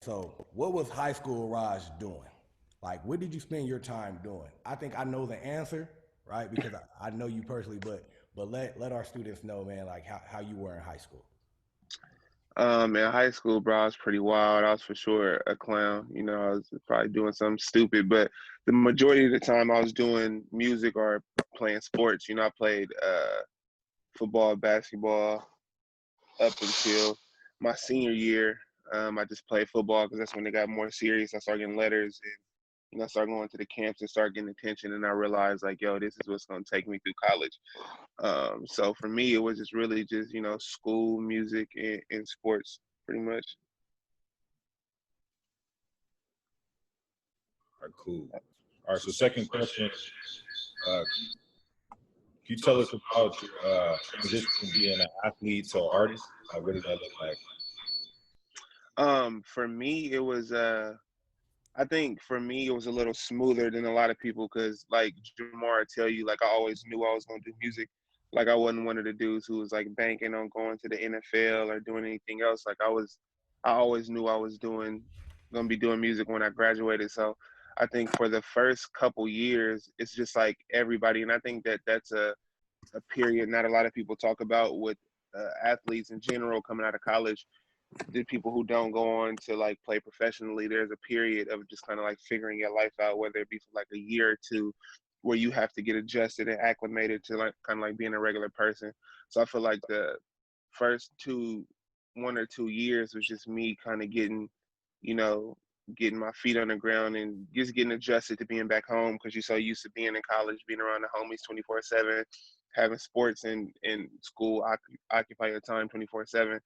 So, what was high school Raj doing? Like, what did you spend your time doing? I think I know the answer, right? Because I know you personally, but let our students know, man, like how you were in high school. In high school, bro, I was pretty wild. I was for sure a clown. I was probably doing something stupid, but the majority of the time I was doing music or playing sports. I played football, basketball up until my senior year. I just played football because that's when it got more serious. I started getting letters and I started going to the camps and start getting attention. And I realized like, yo, this is what's going to take me through college. So for me, it was just really just, school, music, and sports pretty much. All right, cool. All right, so second question. Can you tell us about your transition from being an athlete to an artist? Like, what did that look like? For me, it was, I think for me, it was a little smoother than a lot of people because, like Jamar tell you, like I always knew I was gonna do music. Like I wasn't one of the dudes who was like banking on going to the NFL or doing anything else. Like I always knew I was gonna be doing music when I graduated. So I think for the first couple years, it's just like everybody, and I think that that's a period not a lot of people talk about with athletes in general coming out of college. The people who don't go on to like play professionally, there's a period of just kind of like figuring your life out, whether it be for like a year or two, where you have to get adjusted and acclimated to like kind of like being a regular person. So I feel like the first 1 or 2 years was just me kind of you know, getting my feet on the ground and just getting adjusted to being back home because you're so used to being in college, being around the homies 24/7, having sports and school occupy your time 24/7.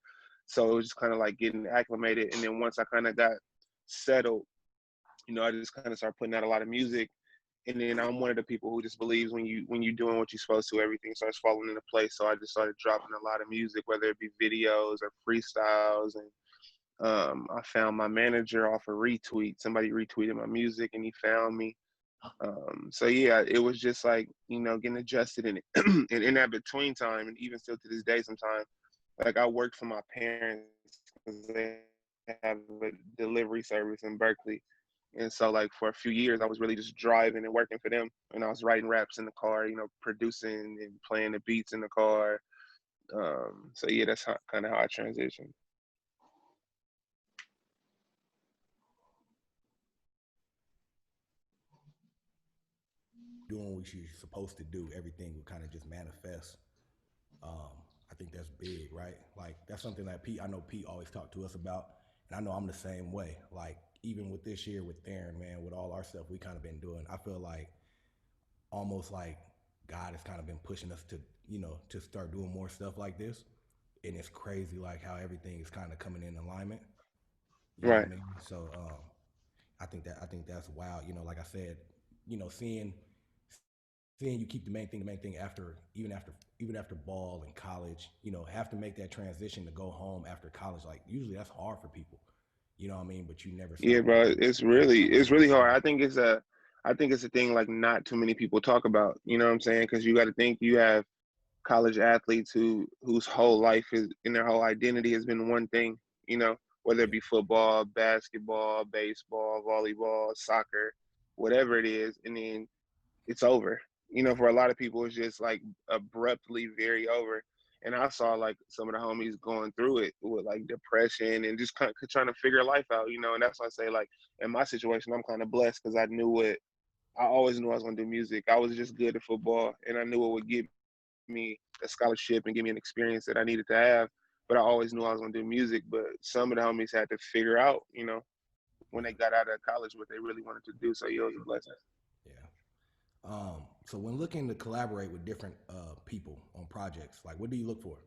So it was just kind of like getting acclimated. And then once I kind of got settled, I just kind of started putting out a lot of music. And then I'm one of the people who just believes when you're doing what you're supposed to, everything starts falling into place. So I just started dropping a lot of music, whether it be videos or freestyles. And I found my manager off a retweet. Somebody retweeted my music and he found me. So yeah, it was just like, getting adjusted in it. And in that between time, and even still to this day sometimes, like I worked for my parents because they have a delivery service in Berkeley. And so like for a few years I was really just driving and working for them. And I was writing raps in the car, producing and playing the beats in the car. So yeah, that's kind of how I transitioned. Doing what you're supposed to do, everything will kind of just manifest. Um, I think that's big, right? Like that's something that Pete, I know Pete always talked to us about, and I know I'm the same way. Like even with this year with Theron, man, with all our stuff we kind of been doing, I feel like almost like God has kind of been pushing us to, to start doing more stuff like this. And it's crazy, like how everything is kind of coming in alignment. You know what Right. I mean? So I think that's wild. Like I said, seeing you keep the main thing after even after ball and college. Have to make that transition to go home after college. Like usually that's hard for people. You know what I mean? But you never Yeah, stop bro. working. You never stop It's working to really hard. save. I think it's a thing like not too many people talk about. You know what I'm saying? Because you got to think you have college athletes whose whole life is in their whole identity has been one thing. Whether it Yeah. be football, basketball, baseball, volleyball, soccer, whatever it is, and then it's over. For a lot of people, it's just like abruptly very over. And I saw like some of the homies going through it with like depression and just kind of trying to figure life out. And that's why I say like in my situation, I'm kind of blessed because I always knew I was gonna do music. I was just good at football, and I knew it would give me a scholarship and give me an experience that I needed to have. But I always knew I was gonna do music. But some of the homies had to figure out, when they got out of college, what they really wanted to do. So yeah, it was a blessing. Yeah. So when looking to collaborate with different people on projects, like what do you look for?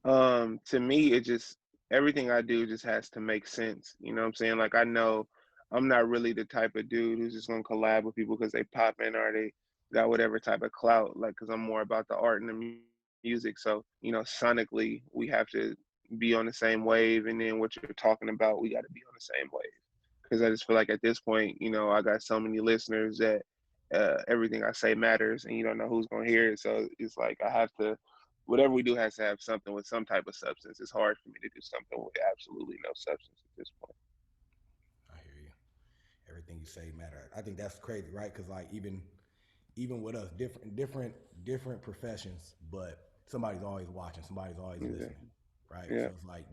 To me, it just everything I do just has to make sense. You know what I'm saying? Like I know I'm not really the type of dude who's just gonna collab with people because they pop in or they got whatever type of clout. Like, because I'm more about the art and the music. So sonically, we have to be on the same wave, and then what you're talking about, we got to be on the same wave. Because I just feel like at this point, I got so many listeners that everything I say matters, and you don't know who's gonna hear it. So it's like I have to whatever we do has to have something with some type of substance. It's hard for me to do something with absolutely no substance at this point. I hear you. Everything you say matter. I think that's crazy, right? Because like even with us, different professions, but somebody's always watching, somebody's always Yeah. listening, right? Yeah. So it's like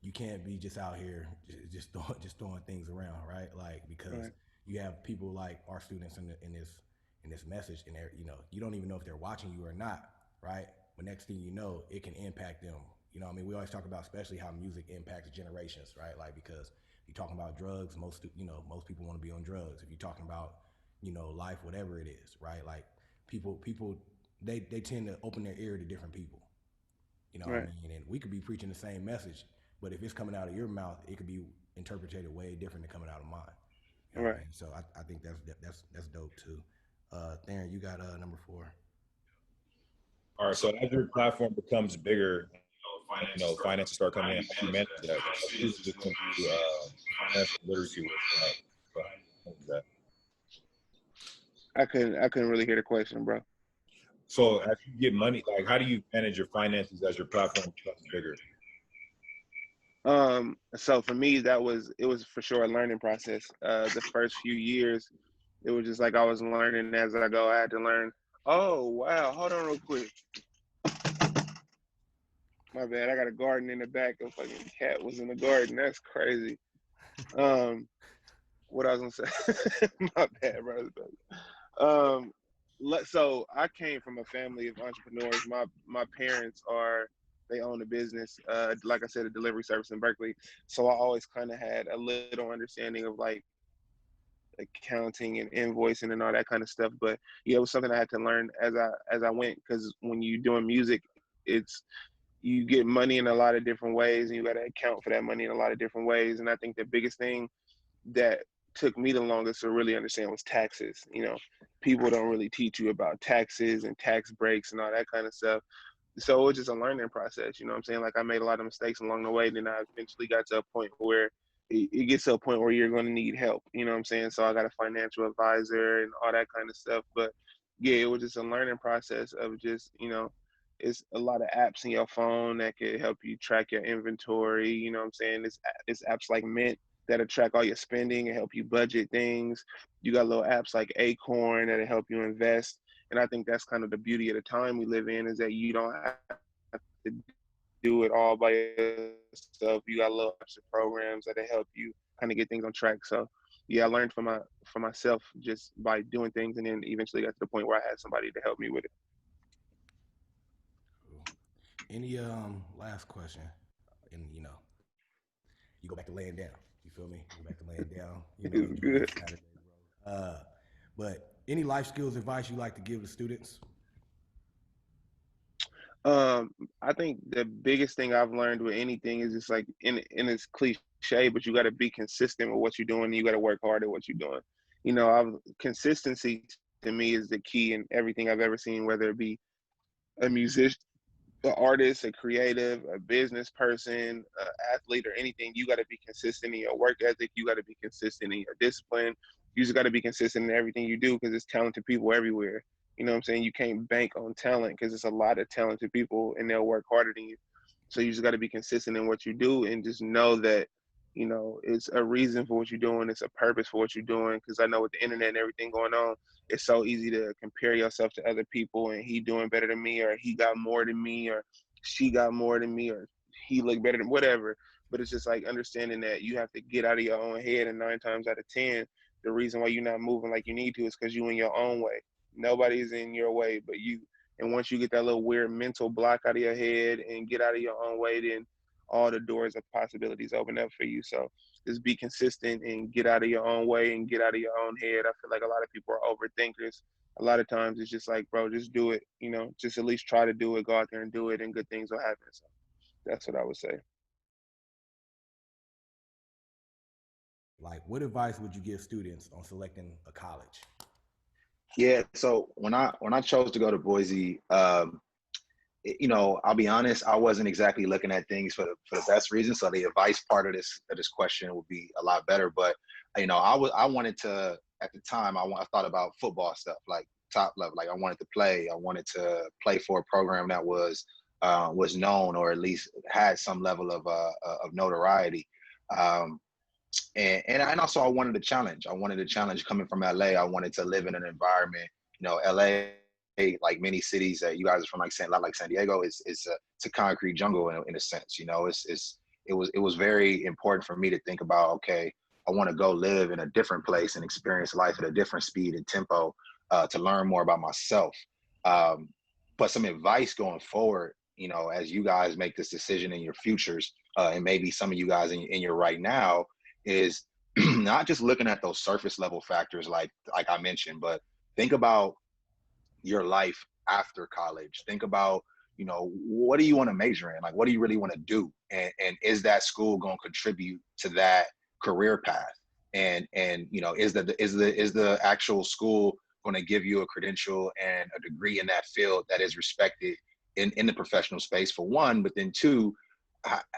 you can't be just out here just throwing things around, right? Like because Right. you have people like our students in this message, and they're you don't even know if they're watching you or not, right? But next thing you know, it can impact them. You know, what I mean, we always talk about especially how music impacts generations, right? Like because you're talking about drugs, most people want to be on drugs. If you're talking about life, whatever it is, right? Like people they tend to open their ear to different people. You know what I Right. mean? And we could be preaching the same message, but if it's coming out of your mouth, it could be interpreted way different than coming out of mine. You know what I Right. mean? So I think that's dope too. Theron, you got number 4. All right. So as your platform becomes bigger, finances start coming in. How do you manage that? Our students just went through financial literacy workshop. So how do you manage that? I couldn't really hear the question, bro. So as you get money, like how do you manage your finances as your platform becomes bigger? So for me, it was for sure a learning process. The first few years, it was just like I was learning as I go. I had to learn. Oh wow, hold on real quick. My bad. I got a garden in the back. A fucking cat was in the garden. That's crazy. Um, what I was gonna say. My bad, bro. Um, so I came from a family of entrepreneurs. My parents they own a business, like I said, a delivery service in Berkeley. So I always kind of had a little understanding of like accounting and invoicing and all that kind of stuff. But yeah, it was something I had to learn as I went, because when you're doing music, it's you get money in a lot of different ways, and you got to account for that money in a lot of different ways. And I think the biggest thing that took me the longest to really understand was taxes. People don't really teach you about taxes and tax breaks and all that kind of stuff. So it was just a learning process. You know what I'm saying? Like I made a lot of mistakes along the way. Then I eventually got to a point where it gets to a point where you're going to need help. You know what I'm saying? So I got a financial advisor and all that kind of stuff. But yeah, it was just a learning process of just, it's a lot of apps in your phone that could help you track your inventory. You know what I'm saying? It's apps like Mint that'll track all your spending and help you budget things. You got little apps like Acorn that'll help you invest. And I think that's kind of the beauty of the time we live in, is that you don't have to do it all by yourself. You got little apps and programs that'll help you kind of get things on track. So yeah, I learned for myself just by doing things, and then eventually got to the point where I had somebody to help me with it. Cool. Any last question? And you go back to laying down. You feel me? You go back to laying down. It's Enjoy your good. Saturday, bro. But any life skills advice you like to give to students? Um, I think the biggest thing I've learned with anything is just like in it's cliche, but you got to be consistent with what you're doing. And you got to work hard at what you're doing. Consistency to me is the key in everything I've ever seen, whether it be a musician, an artist, a creative, a business person, an athlete, or anything. You got to be consistent in your work ethic. You got to be consistent in your discipline. You just got to be consistent in everything you do, because there's talented people everywhere. You know what I'm saying? You can't bank on talent, because there's a lot of talented people and they'll work harder than you. So you just got to be consistent in what you do, and just know that, it's a reason for what you're doing. It's a purpose for what you're doing. Because I know with the internet and everything going on, it's so easy to compare yourself to other people, and he doing better than me, or he got more than me, or she got more than me, or he looked better than whatever. But it's just like understanding that you have to get out of your own head, and 9 times out of 10, the reason why you're not moving like you need to is because you in your own way. Nobody's in your way but you. And once you get that little weird mental block out of your head and get out of your own way, then all the doors of possibilities open up for you. So just be consistent and get out of your own way and get out of your own head. I feel like a lot of people are overthinkers. A lot of times it's just like, bro, just do it. Just at least try to do it. Go out there and do it, and good things will happen. So that's what I would say. Like, what advice would you give students on selecting a college? Yeah. So when I chose to go to Boise, I'll be honest, I wasn't exactly looking at things for the best reason. So the advice part of this question would be a lot better. But I wanted to, at the time, I thought about football stuff, like top level. Like I wanted to play for a program that was known, or at least had some level of notoriety. Um, and also I wanted a challenge. I wanted a challenge coming from LA. I wanted to live in an environment, LA, like many cities that you guys are from, like San Diego, it's a concrete jungle in a sense. It was very important for me to think about, okay, I want to go live in a different place and experience life at a different speed and tempo, to learn more about myself. But some advice going forward, as you guys make this decision in your futures, and maybe some of you guys in your right now, is not just looking at those surface level factors like I mentioned, but think about your life after college. Think about, what do you want to major in? Like, what do you really want to do? And is that school going to contribute to that career path? And is the actual school going to give you a credential and a degree in that field that is respected in the professional space, for one, but then two,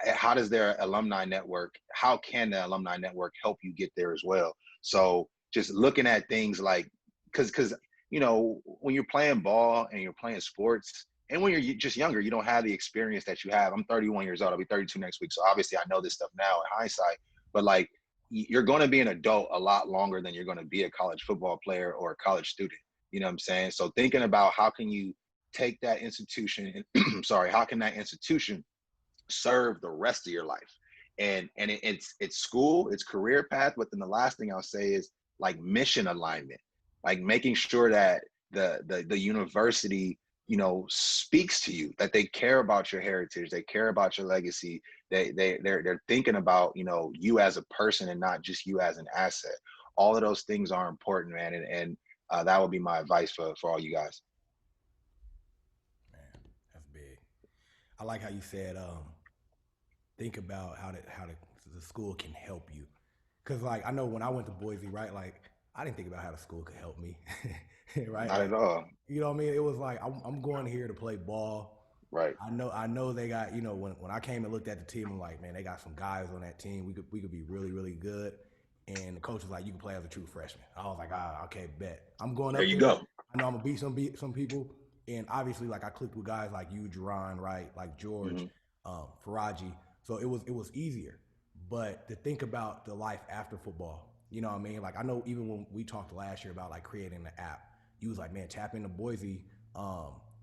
how does their alumni network, how can the alumni network help you get there as well? So just looking at things like, because when you're playing ball and you're playing sports, and when you're just younger, you don't have the experience that you have. I'm 31 years old. I'll be 32 next week. So obviously I know this stuff now in hindsight, but like, you're going to be an adult a lot longer than you're going to be a college football player or a college student. You know what I'm saying? So thinking about how can you take that institution and how can that institution serve the rest of your life? And it's school, it's career path. But then the last thing I'll say is like mission alignment, like making sure that the university, speaks to you, that they care about your heritage, they care about your legacy, they're thinking about, you as a person and not just you as an asset. All of those things are important, man. And that would be my advice for all you guys. Man, that's big. I like how you said, think about how the school can help you. Cause like I know when I went to Boise, right? Like I didn't think about how the school could help me, right? Not Like, at all. you know what I mean? It was like I'm going here to play ball. Right. I know they got, when I came and looked at the team, I'm like, man, they got some guys on that team. We could be really, really good. And the coach was like, you can play as a true freshman. I was like, okay, bet. I'm going up There you there. go. I know I'm gonna beat some people. And obviously, like I clicked with guys like you, Jerron, right? Like George, Faraji. So it was easier. But to think about the life after football, you know what I mean? Like I know even when we talked last year about like creating an app, you was like, man, tap into Boise.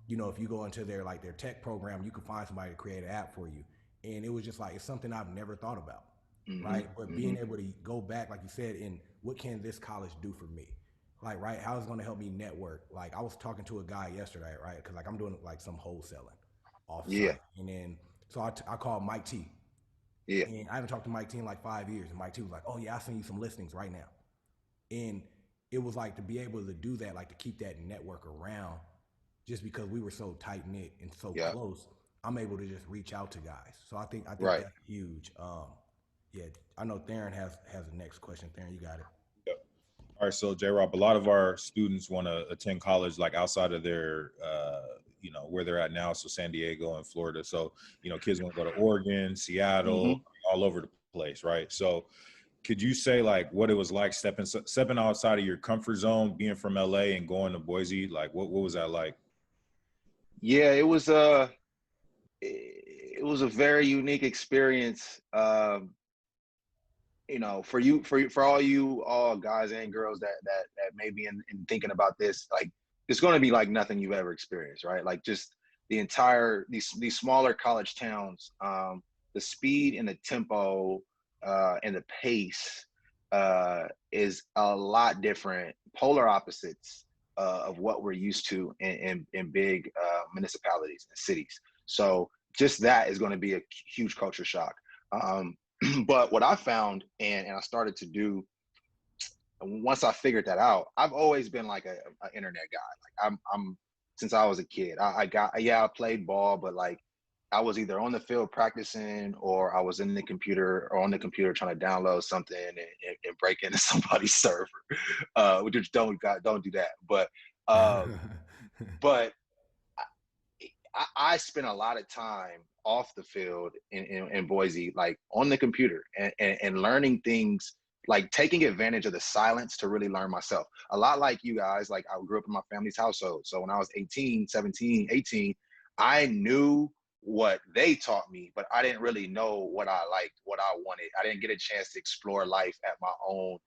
If you go into their tech program, you can find somebody to create an app for you. And it was just like, it's something I've never thought about, right? But being able to go back, like you said, in what can this college do for me? Like, right, how is it going to help me network? Like I was talking to a guy yesterday, right? Because like I'm doing like some wholesaling off site. Yeah. And then, so I called Mike T. Yeah. And I haven't talked to Mike T in like 5 years. And Mike T was like, oh yeah, I'll send you some listings right now. And it was like to be able to do that, like to keep that network around, just because we were so tight knit and so close, I'm able to just reach out to guys. So I think Right. that's huge. Yeah, I know Theron has the next question. Theron, you got it. Yep. All right, so J-Rob, a lot of our students want to attend college like outside of their, where they're at now, so San Diego and Florida. So, kids want to go to Oregon, Seattle, all over the place, right? So could you say like what it was like stepping outside of your comfort zone, being from LA and going to Boise? Like what was that like? Yeah, it was a very unique experience. For all guys and girls that may be in thinking about this, like it's going to be like nothing you've ever experienced, right? Like just the entire these smaller college towns, the speed and the tempo and the pace is a lot different, polar opposites of what we're used to in big municipalities and cities. So just that is going to be a huge culture shock. But what I found and I started to do once I figured that out, I've always been like an internet guy. Like I'm since I was a kid. I played ball, but like I was either on the field practicing or I was on the computer trying to download something and break into somebody's server. Which don't do that. But but I spent a lot of time off the field in Boise, like on the computer and learning things like taking advantage of the silence to really learn myself. A lot like you guys, like I grew up in my family's household. So when I was 18, 17, 18, I knew what they taught me, but I didn't really know what I liked, what I wanted. I didn't get a chance to explore life at my own,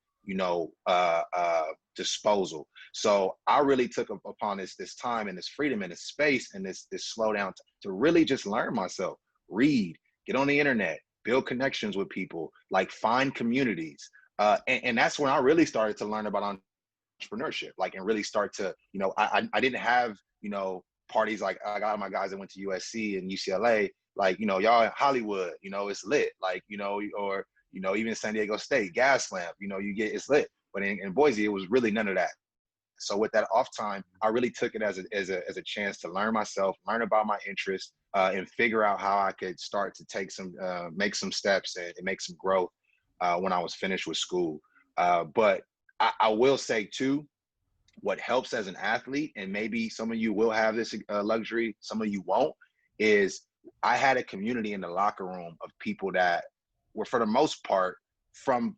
disposal. So I really took upon this time and this freedom and this space and this slowdown to really just learn myself, read, get on the internet, build connections with people, like find communities. And that's when I really started to learn about entrepreneurship, like, and really start to, I didn't have, parties like I got my guys that went to USC and UCLA, like, y'all in Hollywood, it's lit, like, or, even San Diego State, Gas Lamp, you get, it's lit. But in Boise, it was really none of that. So with that off time, I really took it as a chance to learn myself, learn about my interests, and figure out how I could start to take some, make some steps and make some growth when I was finished with school. But I will say too, what helps as an athlete, and maybe some of you will have this luxury, some of you won't, is I had a community in the locker room of people that were, for the most part, from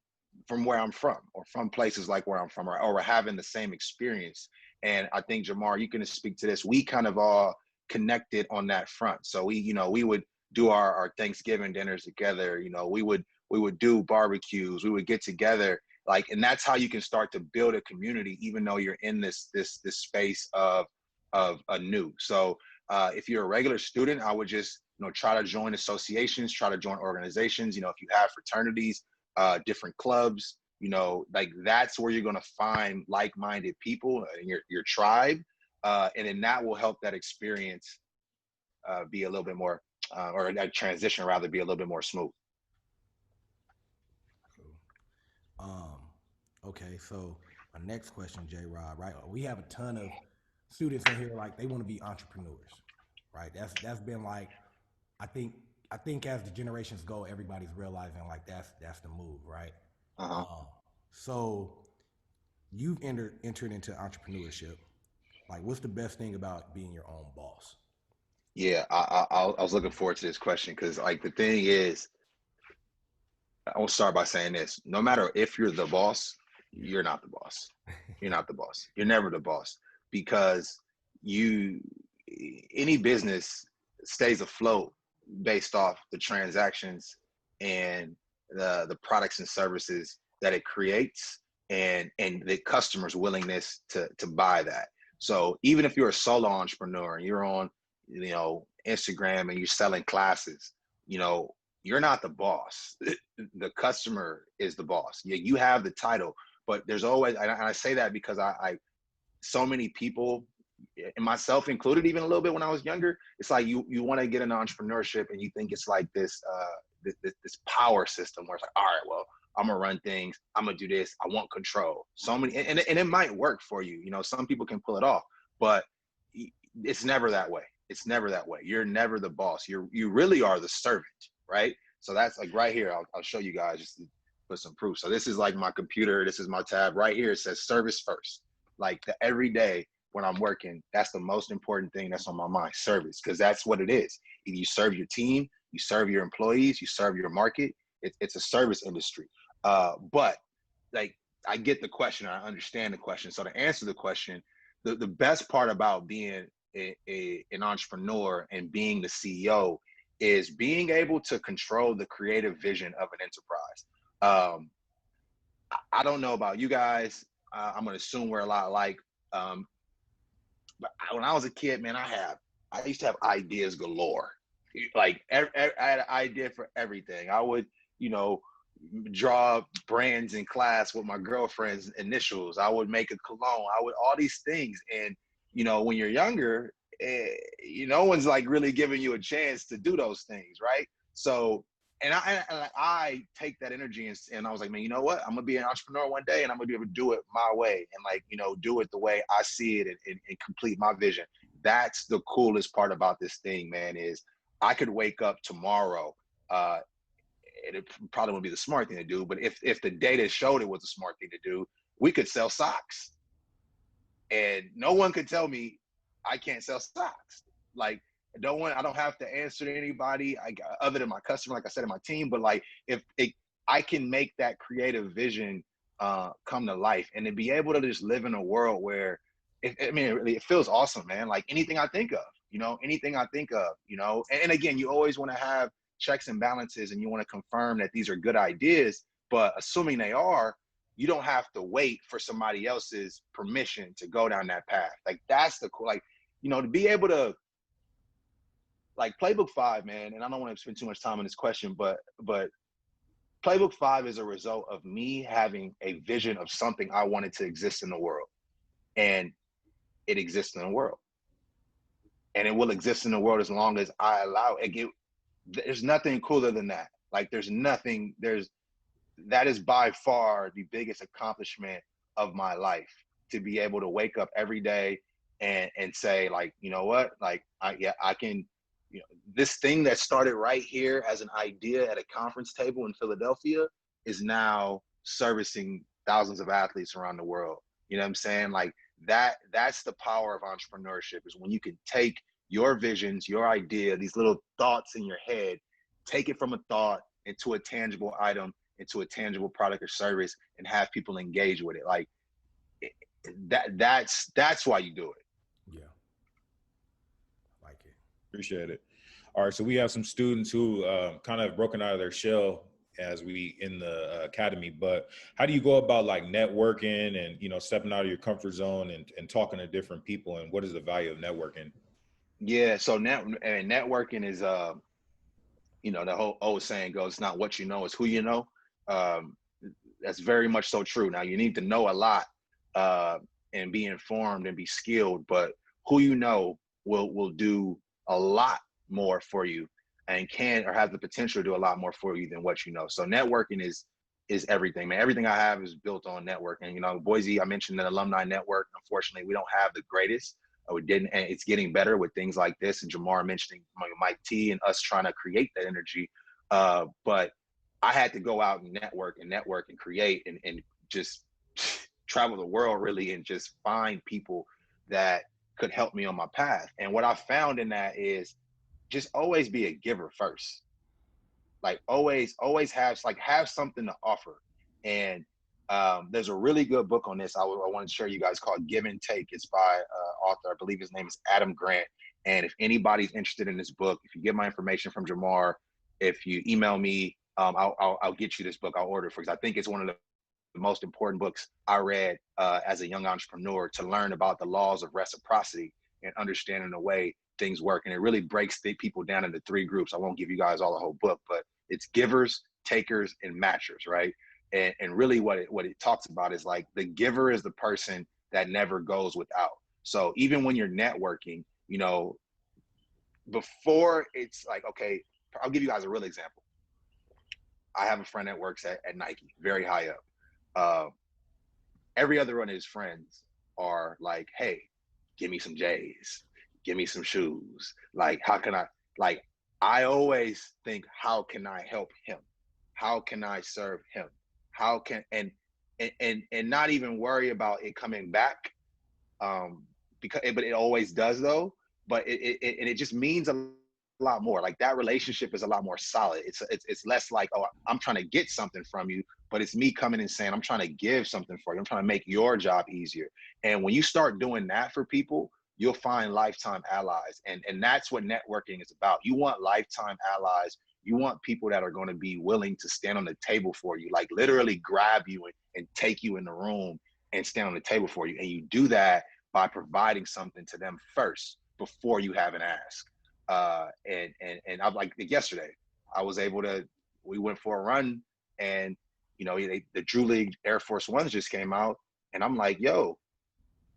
where I'm from, or from places like where I'm from, or having the same experience. And I think, Jamar, you can speak to this. We kind of all connected on that front. So we would do our Thanksgiving dinners together. We would do barbecues. We would get together, like, and that's how you can start to build a community, even though you're in this space of a new. So if you're a regular student, I would just try to join associations, try to join organizations. If you have fraternities, different clubs, like that's where you're going to find like-minded people in your tribe, and then that will help that experience be a little bit more, or that transition rather, be a little bit more smooth. Okay, so my next question, J. Rod, right? We have a ton of students in here, like they want to be entrepreneurs, right? That's been like, I think as the generations go, everybody's realizing like that's the move, right? So you've entered into entrepreneurship. Like, what's the best thing about being your own boss? Yeah, I was looking forward to this question, because like the thing is, I will start by saying this: no matter if you're the boss, you're not the boss. You're not the boss. You're never the boss, because any business stays afloat based off the transactions and the products and services that it creates, and the customer's willingness to buy that. So even if you're a solo entrepreneur and you're on Instagram and you're selling classes, you're not the boss. The customer is the boss. Yeah, you have the title, but there's always, and I say that because I so many people, and myself included, even a little bit when I was younger, it's like you want to get into entrepreneurship and you think it's like this power system where it's like, all right, well, I'm gonna run things, I'm gonna do this, I want control. So many, and it might work for you. Some people can pull it off, but it's never that way. It's never that way. You're never the boss. You really are the servant, right? So that's like right here. I'll show you guys just to put some proof. So this is like my computer. This is my tab right here. It says service first. Like every day when I'm working, that's the most important thing that's on my mind, service, because that's what it is. Either you serve your team, you serve your employees, you serve your market. It's a service industry. But like, I get the question. I understand the question. So to answer the question, the best part about being an entrepreneur and being the CEO is being able to control the creative vision of an enterprise. I don't know about you guys. I'm going to assume we're a lot alike. But when I was a kid, man, I used to have ideas galore. Like I had an idea for everything. I would, draw brands in class with my girlfriend's initials. I would make a cologne. I would, all these things. And, when you're younger, no one's like really giving you a chance to do those things, right? So, and I take that energy and I was like, man, you know what? I'm gonna be an entrepreneur one day, and I'm gonna be able to do it my way, and like, do it the way I see it, and complete my vision. That's the coolest part about this thing, man, is I could wake up tomorrow, it probably wouldn't be the smart thing to do, but if the data showed it was a smart thing to do, we could sell socks. And no one could tell me I can't sell socks. Like, I don't have to answer to anybody other than my customer, like I said, in my team. But like, if I can make that creative vision come to life, and to be able to just live in a world where, it feels awesome, man. Like anything I think of, anything I think of, and again, you always want to have checks and balances, and you want to confirm that these are good ideas, but assuming they are, you don't have to wait for somebody else's permission to go down that path. Like that's the cool, like, to be able to, like, Playbook 5, man, and I don't want to spend too much time on this question, but Playbook 5 is a result of me having a vision of something I wanted to exist in the world. And it exists in the world. And it will exist in the world as long as I allow it. There's nothing cooler than that. Like that is by far the biggest accomplishment of my life, to be able to wake up every day and say, like, you know what, like, I can, this thing that started right here as an idea at a conference table in Philadelphia is now servicing thousands of athletes around the world. You know what I'm saying? Like that's the power of entrepreneurship, is when you can take your visions, your idea, these little thoughts in your head, take it from a thought into a tangible item, into a tangible product or service, and have people engage with it. Like that's why you do it. Yeah. Like it. Appreciate it. All right, so we have some students who kind of broken out of their shell as we in the academy, but how do you go about like networking and, stepping out of your comfort zone and talking to different people, and what is the value of networking? Yeah, so networking is, the whole old saying goes, it's not what you know, it's who you know. That's very much so true. Now, you need to know a lot and be informed and be skilled, but who you know will do a lot more for you, and can, or has the potential to do a lot more for you than what you know. So networking is everything, man. Everything I have is built on networking. Boise, I mentioned an alumni network. Unfortunately, we don't have the greatest. We didn't, and it's getting better with things like this. And Jamar mentioning Mike T and us trying to create that energy. But I had to go out and network and create and just travel the world, really, and just find people that could help me on my path. And what I found in that is just always be a giver first. Like always have something to offer. And there's a really good book on this I want to share you guys, called Give and Take. It's by author, I believe his name is Adam Grant. And if anybody's interested in this book, if you get my information from Jamar, if you email me, I'll get you this book. I'll order it for you, because I think it's one of the most important books I read as a young entrepreneur, to learn about the laws of reciprocity and understanding the way things work. And it really breaks the people down into 3 groups. I won't give you guys all the whole book, but it's givers, takers, and matchers, right? And really what it talks about is, like, the giver is the person that never goes without. So even when you're networking, before it's like, okay, I'll give you guys a real example. I have a friend that works at Nike, very high up. Every other one of his friends are like, hey, give me some J's, give me some shoes. Like, how can I always think, how can I help him? How can I serve him? How can, and not even worry about it coming back. But it always does, though. But it just means a lot more. Like, that relationship is a lot more solid. It's less like, oh, I'm trying to get something from you, but it's me coming and saying, I'm trying to give something for you. I'm trying to make your job easier. And when you start doing that for people, you'll find lifetime allies. And that's what networking is about. You want lifetime allies. You want people that are going to be willing to stand on the table for you, like literally grab you and take you in the room and stand on the table for you. And you do that by providing something to them first before you have an ask. And I'm like, yesterday, we went for a run, and the Drew League Air Force Ones just came out, and I'm like, yo,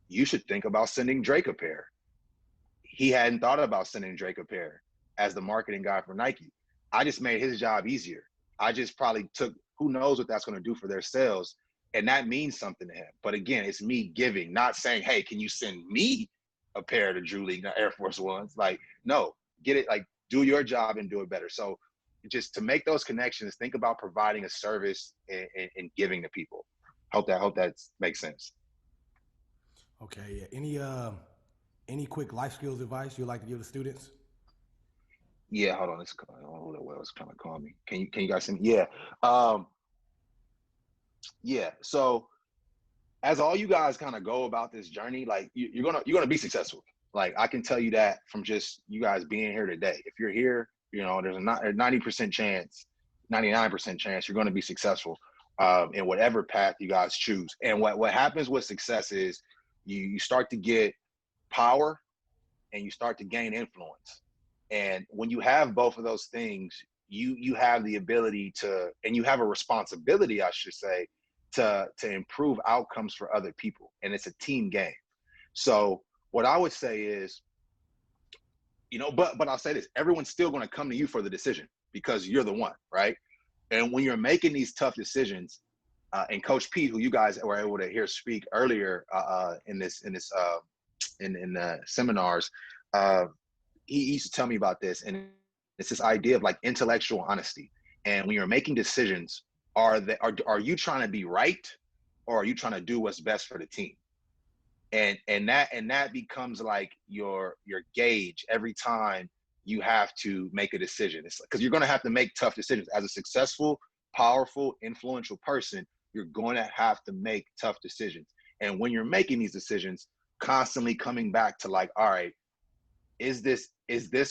you should think about sending Drake a pair. He hadn't thought about sending Drake a pair as the marketing guy for Nike. I just made his job easier. I just probably took, who knows what that's going to do for their sales. And that means something to him. But again, it's me giving, not saying, hey, can you send me a pair of the Drew League Air Force Ones? Like, no, get it, like, do your job and do it better. So just to make those connections, think about providing a service and giving to people. Hope that makes sense. Okay. Yeah. Any quick life skills advice you'd like to give the students? Yeah, hold on. It's kind of calling me. Can you guys see me? Yeah. Yeah. So as all you guys kind of go about this journey, like you're gonna be successful. Like I can tell you that from just you guys being here today. If you're here, you know, there's a 90% chance, 99% chance you're going to be successful in whatever path you guys choose. And what happens with success is you start to get power and you start to gain influence. And when you have both of those things, you have the ability to, and you have a responsibility, I should say, to improve outcomes for other people. And it's a team game. So what I would say is, you know, but I'll say this, everyone's still going to come to you for the decision because you're the one, right? And when you're making these tough decisions, and Coach Pete, who you guys were able to hear speak earlier in the seminars, he used to tell me about this, and it's this idea of like intellectual honesty. And when you're making decisions, are you trying to be right, or are you trying to do what's best for the team? And that becomes like your gauge every time you have to make a decision. It's because you're going to have to make tough decisions as a successful, powerful, influential person. You're going to have to make tough decisions. And when you're making these decisions, constantly coming back to like, all right, is this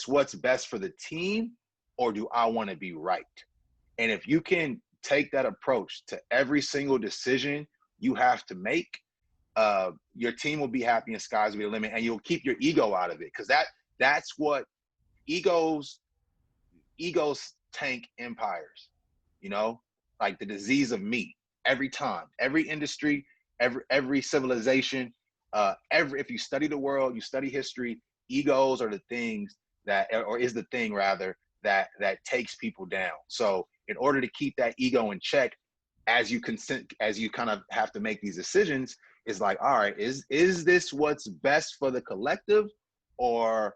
what's best for the team, or do I want to be right? And if you can take that approach to every single decision you have to make, your team will be happy and skies will be the limit, and you'll keep your ego out of it, because that's what egos tank empires, you know, like the disease of me. Every time, every industry, every civilization, if you study the world, you study history, egos are the things that, or is the thing rather, that takes people down. So in order to keep that ego in check, as you kind of have to make these decisions, is like, all right, is this what's best for the collective, or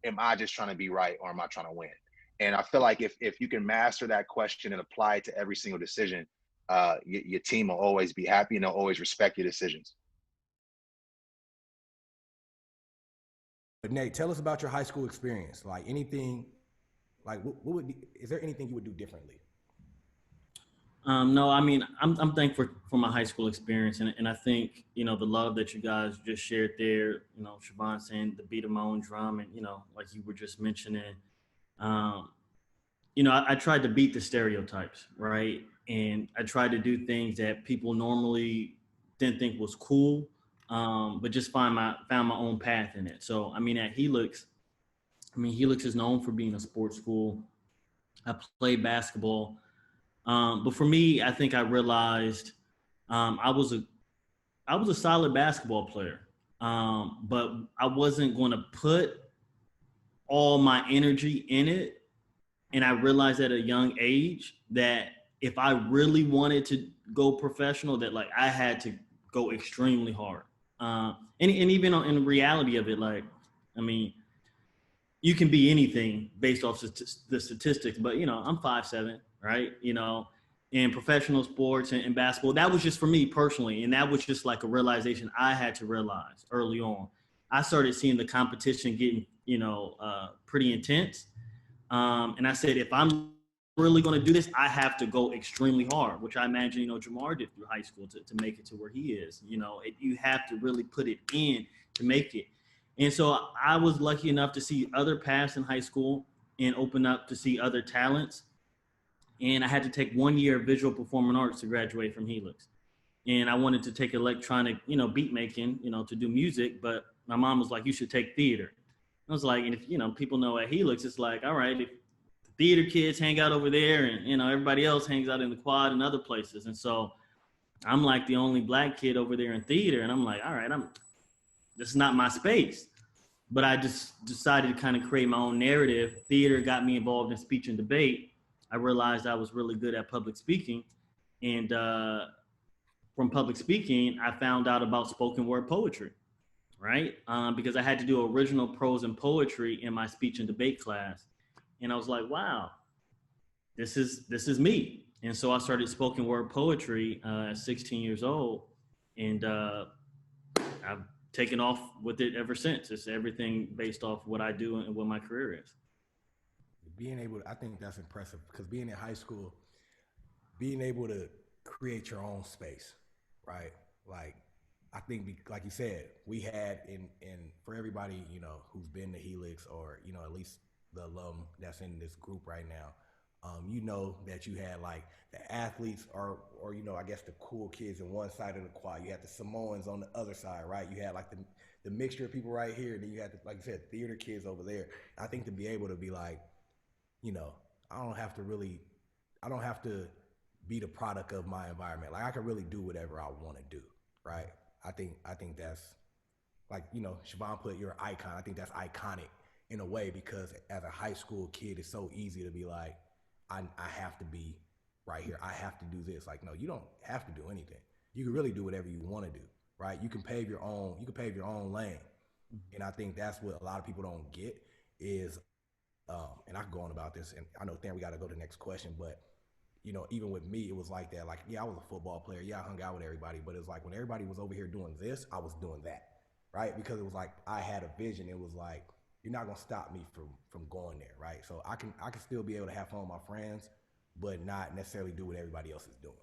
am I just trying to be right, or am I trying to win? And I feel like if you can master that question and apply it to every single decision, your team will always be happy and they'll always respect your decisions. But Nate, tell us about your high school experience. Like anything, like is there anything you would do differently? No, I mean, I'm thankful for my high school experience, and I think, you know, the love that you guys just shared there, you know, Shavone saying the beat of my own drum, and, you know, like you were just mentioning, you know, I tried to beat the stereotypes, right? And I tried to do things that people normally didn't think was cool, but just found my own path in it. So, I mean, at Helix, Helix is known for being a sports school. I played basketball. But for me, I think I realized I was a solid basketball player, but I wasn't going to put all my energy in it. And I realized at a young age that if I really wanted to go professional, that like I had to go extremely hard. And even in the reality of it, like, I mean, you can be anything based off the statistics, but, you know, I'm 5'7", right? You know, in professional sports and basketball, that was just for me personally. And that was just like a realization I had to realize early on. I started seeing the competition getting, you know, pretty intense. And I said, if I'm really going to do this, I have to go extremely hard, which I imagine, you know, Jamar did through high school to make it to where he is. You know, you have to really put it in to make it. And so I was lucky enough to see other paths in high school and open up to see other talents. And I had to take 1 year of visual performing arts to graduate from Helix. And I wanted to take electronic, you know, beat making, you know, to do music. But my mom was like, you should take theater. I was like, and if, you know, people know at Helix, it's like, all right, if the theater kids hang out over there and, you know, everybody else hangs out in the quad and other places. And so I'm like the only black kid over there in theater. And I'm like, all right, this is not my space. But I just decided to kind of create my own narrative. Theater got me involved in speech and debate. I realized I was really good at public speaking. And from public speaking, I found out about spoken word poetry, right? Because I had to do original prose and poetry in my speech and debate class. And I was like, wow, this is me. And so I started spoken word poetry at 16 years old. And I've taken off with it ever since. It's everything based off what I do and what my career is. I think that's impressive, because being in high school, being able to create your own space, right? Like, I think, like you said, we had in for everybody, you know, who's been to Helix, or, you know, at least the alum that's in this group right now, you know that you had like the athletes, or you know, I guess the cool kids on one side of the quad. You had the Samoans on the other side, right? You had like the mixture of people right here, and then you had, like you said, theater kids over there. I think to be able to be like, you know, I don't have to be the product of my environment. Like, I can really do whatever I want to do, right? I think that's, like, you know, Shavone put, you're an icon. I think that's iconic in a way, because as a high school kid, it's so easy to be like, I have to be right here. I have to do this. Like, no, you don't have to do anything. You can really do whatever you want to do, right? You can pave your own lane. And I think that's what a lot of people don't get is, and I can go on about this, and I know, Dan, we got to go to the next question, but, you know, even with me, it was like that. Like, yeah, I was a football player. Yeah, I hung out with everybody, but it was like when everybody was over here doing this, I was doing that, right? Because it was like I had a vision. It was like, you're not gonna stop me from going there, right? So I can still be able to have fun with my friends, but not necessarily do what everybody else is doing.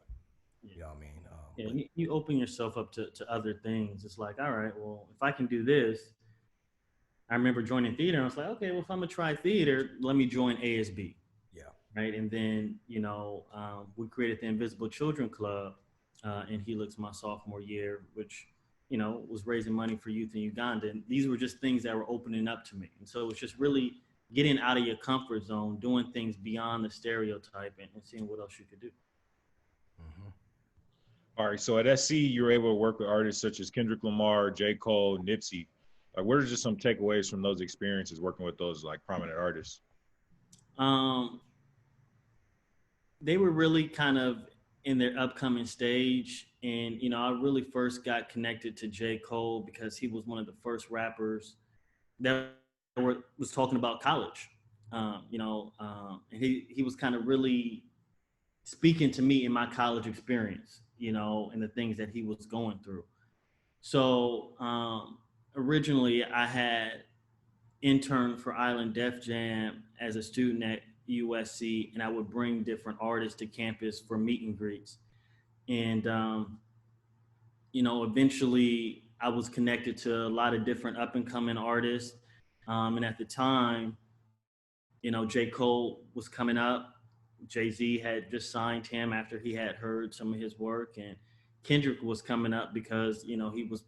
You know what I mean? Yeah, you open yourself up to other things. It's like, all right, well, if I can do this, I remember joining theater. And I was like, okay, well, if I'm gonna try theater, let me join ASB. Yeah. Right. And then, you know, we created the Invisible Children Club in Helix my sophomore year, which, you know, was raising money for youth in Uganda. And these were just things that were opening up to me. And so it was just really getting out of your comfort zone, doing things beyond the stereotype, and seeing what else you could do. Mm-hmm. All right. So at SC, you're able to work with artists such as Kendrick Lamar, J. Cole, Nipsey. Like, what are just some takeaways from those experiences working with those like prominent artists? They were really kind of in their upcoming stage. And, you know, I really first got connected to J. Cole because he was one of the first rappers that was talking about college. And he was kind of really speaking to me in my college experience, you know, and the things that he was going through. So originally I had interned for Island Def Jam as a student at USC, and I would bring different artists to campus for meet and greets. And, you know, eventually I was connected to a lot of different up and coming artists. And at the time, you know, J. Cole was coming up. Jay-Z had just signed him after he had heard some of his work. And Kendrick was coming up because, you know, he was,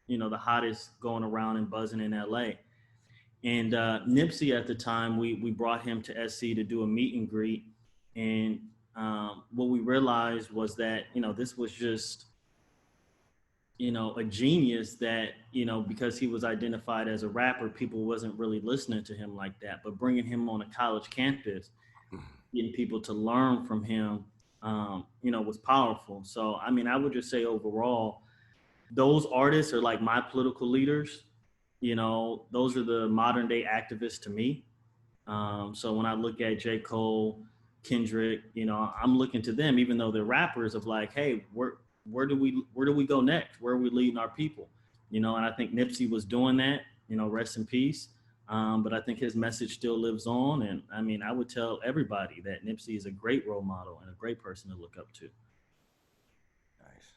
you know, the hottest going around and buzzing in LA. And Nipsey at the time, we brought him to SC to do a meet and greet. And what we realized was that, you know, this was just, you know, a genius that, you know, because he was identified as a rapper, people wasn't really listening to him like that. But bringing him on a college campus, getting people to learn from him, you know, was powerful. So, I mean, I would just say overall, those artists are like my political leaders. You know, those are the modern day activists to me. So when I look at J. Cole, Kendrick, you know, I'm looking to them, even though they're rappers, of like, hey, where do we go next? Where are we leading our people? You know, and I think Nipsey was doing that, you know, rest in peace. But I think his message still lives on. And I mean, I would tell everybody that Nipsey is a great role model and a great person to look up to. Nice.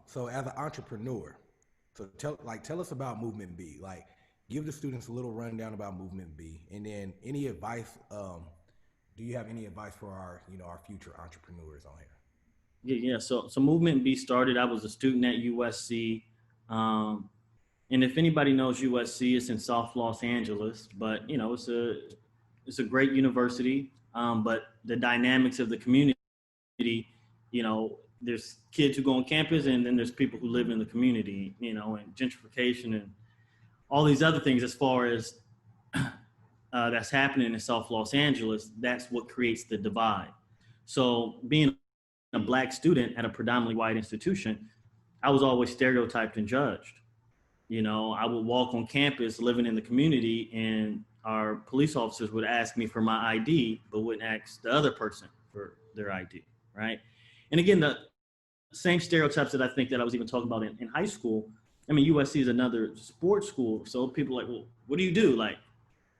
So as an entrepreneur, so tell us about Movement B. Like, give the students a little rundown about Movement B, and then any advice. Do you have any advice for our future entrepreneurs on here? Yeah. So Movement B started. I was a student at USC, and if anybody knows USC, it's in South Los Angeles. But you know, it's a great university. But the dynamics of the community, you know, there's kids who go on campus, and then there's people who live in the community, you know, and gentrification and all these other things as far as that's happening in South Los Angeles. That's what creates the divide. So being a Black student at a predominantly white institution, I was always stereotyped and judged. You know, I would walk on campus living in the community, and our police officers would ask me for my ID, but wouldn't ask the other person for their ID, right? And again, the same stereotypes that I think that I was even talking about in high school. I mean, USC is another sports school. So people are like, well, what do you do? Like,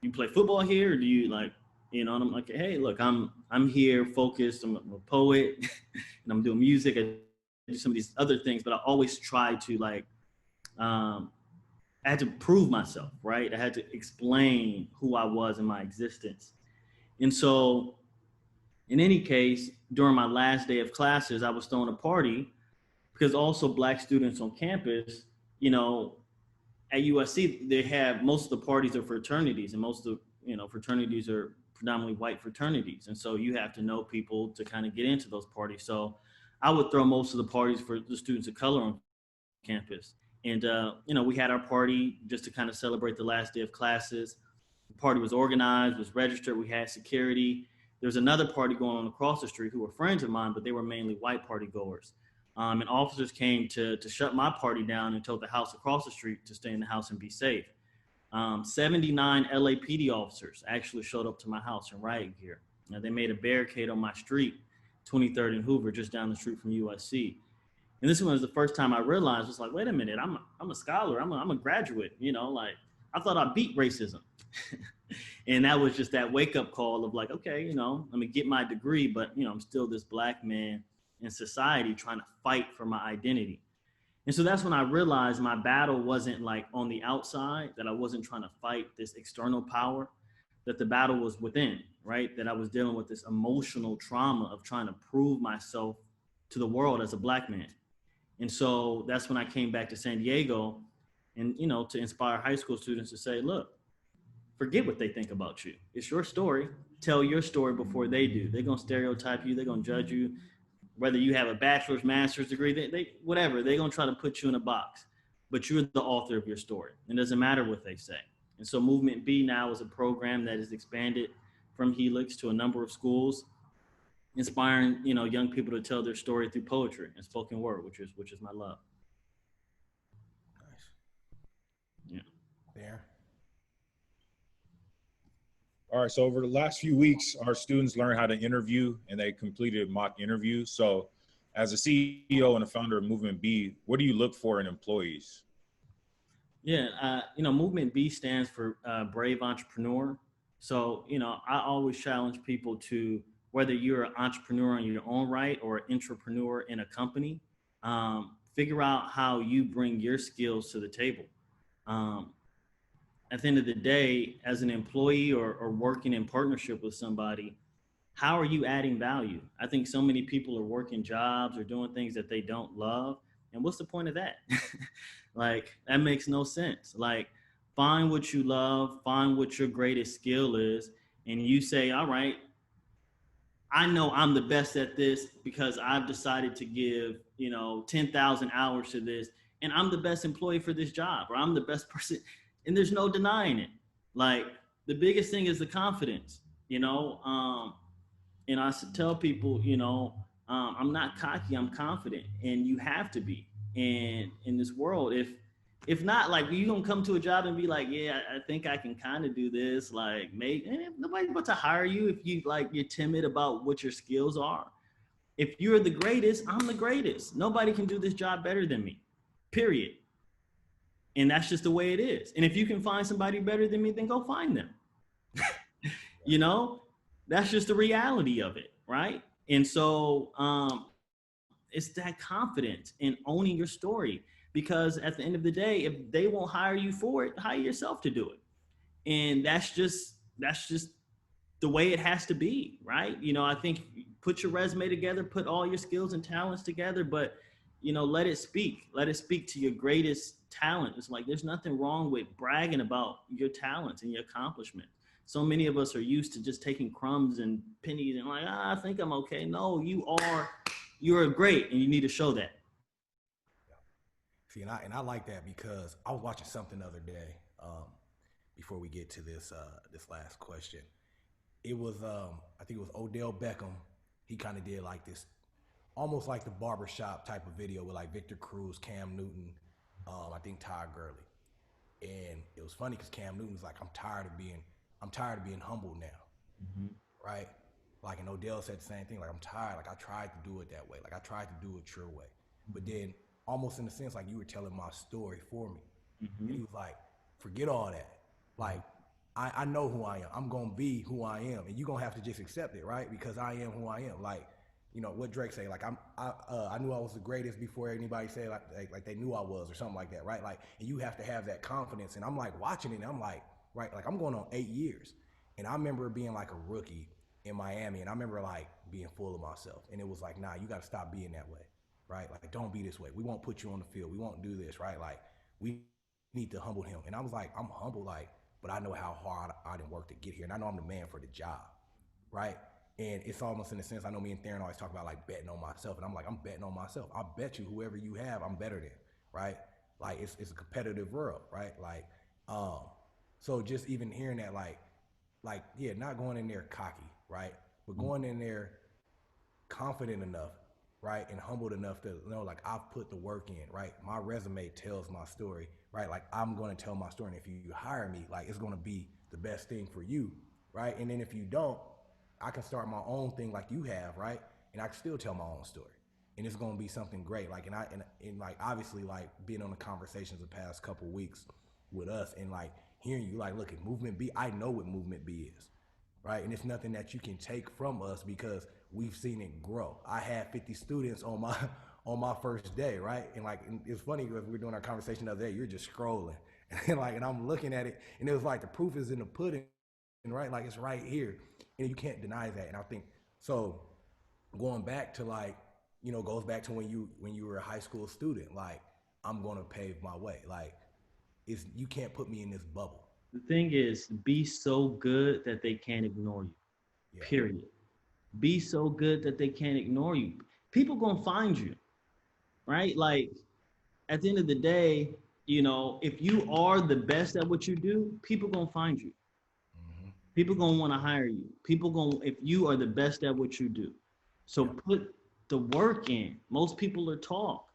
you play football here, or do you like you know, and I'm like, hey, look, I'm here focused. I'm a poet and I'm doing music. I do some of these other things, but I always try to like, I had to prove myself, right? I had to explain who I was in my existence. And so in any case, during my last day of classes, I was throwing a party because also black students on campus, you know, at USC, they have most of the parties are fraternities, and most of fraternities are predominantly white fraternities, and so you have to know people to kind of get into those parties. So I would throw most of the parties for the students of color on campus, and we had our party just to kind of celebrate the last day of classes. The party was organized, was registered. We had security. There was another party going on across the street who were friends of mine, but they were mainly white party goers. And officers came to shut my party down and told the house across the street to stay in the house and be safe. 79 LAPD officers actually showed up to my house in riot gear. Now, they made a barricade on my street, 23rd and Hoover, just down the street from USC. And this was the first time I realized, it's like, wait a minute, I'm a scholar, I'm a graduate, like I thought I beat racism. And that was just that wake up call of like, okay, I'm gonna get my degree, but I'm still this black man in society trying to fight for my identity. And so that's when I realized my battle wasn't like on the outside, that I wasn't trying to fight this external power, that the battle was within, right? That I was dealing with this emotional trauma of trying to prove myself to the world as a black man. And so that's when I came back to San Diego and, to inspire high school students to say, look, forget what they think about you. It's your story. Tell your story before they do. They're going to stereotype you. They're going to judge you. Whether you have a bachelor's, master's degree, they whatever, they're going to try to put you in a box. But you're the author of your story. It doesn't matter what they say. And so Movement B now is a program that is expanded from Helix to a number of schools, inspiring, young people to tell their story through poetry and spoken word, which is my love. Nice. Yeah. There. All right. So over the last few weeks, our students learned how to interview and they completed mock interviews. So as a CEO and a founder of Movement B, what do you look for in employees? Yeah. Movement B stands for Brave Entrepreneur. So, I always challenge people to, whether you're an entrepreneur in your own right or an entrepreneur in a company, figure out how you bring your skills to the table. At the end of the day, as an employee or working in partnership with somebody, how are you adding value? I think so many people are working jobs or doing things that they don't love. And what's the point of that? Like, that makes no sense. Like, find what you love, find what your greatest skill is, and you say, all right, I know I'm the best at this because I've decided to give, 10,000 hours to this, and I'm the best employee for this job, or I'm the best person. And there's no denying it. Like, the biggest thing is the confidence, and I tell people, I'm not cocky, I'm confident, and you have to be. And in this world, if not, like, you don't come to a job and be like, yeah, I think I can kind of do this. Like, nobody's about to hire you if you're timid about what your skills are. If you're the greatest, I'm the greatest. Nobody can do this job better than me, period. And that's just the way it is. And if you can find somebody better than me, then go find them. That's just the reality of it, right? And so it's that confidence in owning your story, because at the end of the day, if they won't hire you for it, hire yourself to do it. And that's just the way it has to be, right? I think put your resume together, put all your skills and talents together, but let it speak to your greatest talent. It's like, there's nothing wrong with bragging about your talents and your accomplishments. So many of us are used to just taking crumbs and pennies and like, I think I'm okay. No, you're great, and you need to show that. See, and I like that because I was watching something the other day. Before we get to this last question, it was I think it was Odell Beckham. He kind of did like this, almost like the barbershop type of video with like Victor Cruz, Cam Newton, I think Todd Gurley, and it was funny because Cam Newton's like, I'm tired of being humble now, right? Like, and Odell said the same thing. Like, I'm tired. Like, I tried to do it that way. Like, I tried to do it your way, but then almost in a sense, like, you were telling my story for me. And he was like, forget all that. Like, I know who I am. I'm gonna be who I am, and you're gonna have to just accept it, right? Because I am who I am. Like, you know what Drake say, like I knew I was the greatest before anybody said like they knew I was or something like that, right? Like, and you have to have that confidence. And I'm like watching it, and I'm like, right, like I'm going on 8 years, and I remember being like a rookie in Miami, and I remember like being full of myself, and it was like, nah, you got to stop being that way, right? Like, don't be this way. We won't put you on the field. We won't do this, right? Like, we need to humble him. And I was like, I'm humble, like, but I know how hard I didn't work to get here, and I know I'm the man for the job, right? And it's almost in a sense, I know me and Theron always talk about like betting on myself, and I'm like, I'm betting on myself. I bet you whoever you have, I'm better than, right? Like it's a competitive world, right? Like, so just even hearing that, like yeah, not going in there cocky, right? But going in there confident enough, right, and humbled enough to know like I've put the work in, right? My resume tells my story, right? Like I'm going to tell my story, and if you hire me, like it's going to be the best thing for you, right? And then if you don't, I can start my own thing like you have, right? And I can still tell my own story, and it's going to be something great. Like, and like obviously like being on the conversations the past couple weeks with us, and like hearing you like, look at Movement B, I know what Movement B is, right? And it's nothing that you can take from us because we've seen it grow. I had 50 students on my first day, right? And like, and it's funny because we were doing our conversation the other day, you're just scrolling, and like, and I'm looking at it, and it was like the proof is in the pudding, right? Like it's right here, and you can't deny that. And I think so. Going back to like, you know, goes back to when you were a high school student. Like, I'm gonna pave my way. Like, it's you can't put me in this bubble. The thing is, be so good that they can't ignore you. Yeah. Period. Be so good that they can't ignore you. People gonna find you, right? Like at the end of the day, you know, if you are the best at what you do, people gonna find you. Mm-hmm. People gonna want to hire you. People gonna if you are the best at what you do. So Yeah. put the work in. Most people are talk.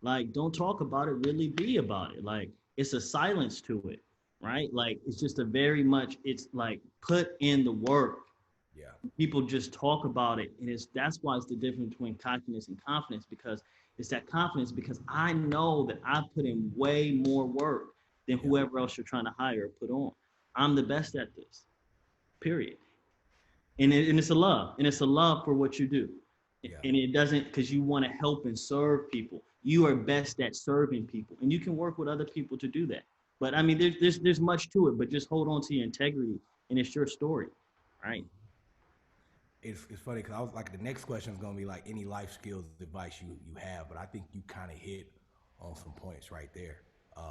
Like don't talk about it, really be about it. Like it's a silence to it, right? Like it's just a very much it's like put in the work. Yeah. People just talk about it, and it's that's why it's the difference between cockiness and confidence, because it's that confidence because I know that I put in way more work than Yeah. whoever else you're trying to hire or put on. I'm the best at this, period. And it's a love, and it's a love for what you do. Yeah. And it doesn't because you want to help and serve people. You are best at serving people, and you can work with other people to do that. But I mean, there's much to it, but just hold on to your integrity, and it's your story, right? It's funny because I was like, the next question is gonna be like any life skills advice you have, but I think you kind of hit on some points right there. You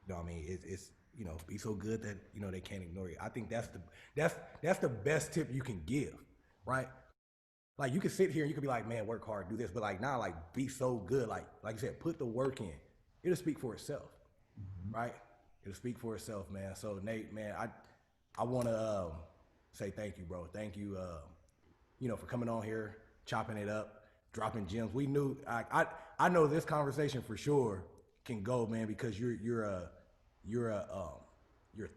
know what I mean? It's you know, be so good that you know they can't ignore you. I think that's the best tip you can give, right? Like you can sit here and you can be like, man, work hard, do this, but like now, like be so good, like you said, put the work in. It'll speak for itself, right? It'll speak for itself, man. So Nate, man, I want to say thank you, bro. Thank you, you know, for coming on here, chopping it up, dropping gems. We knew I know this conversation for sure can go, man, because you're a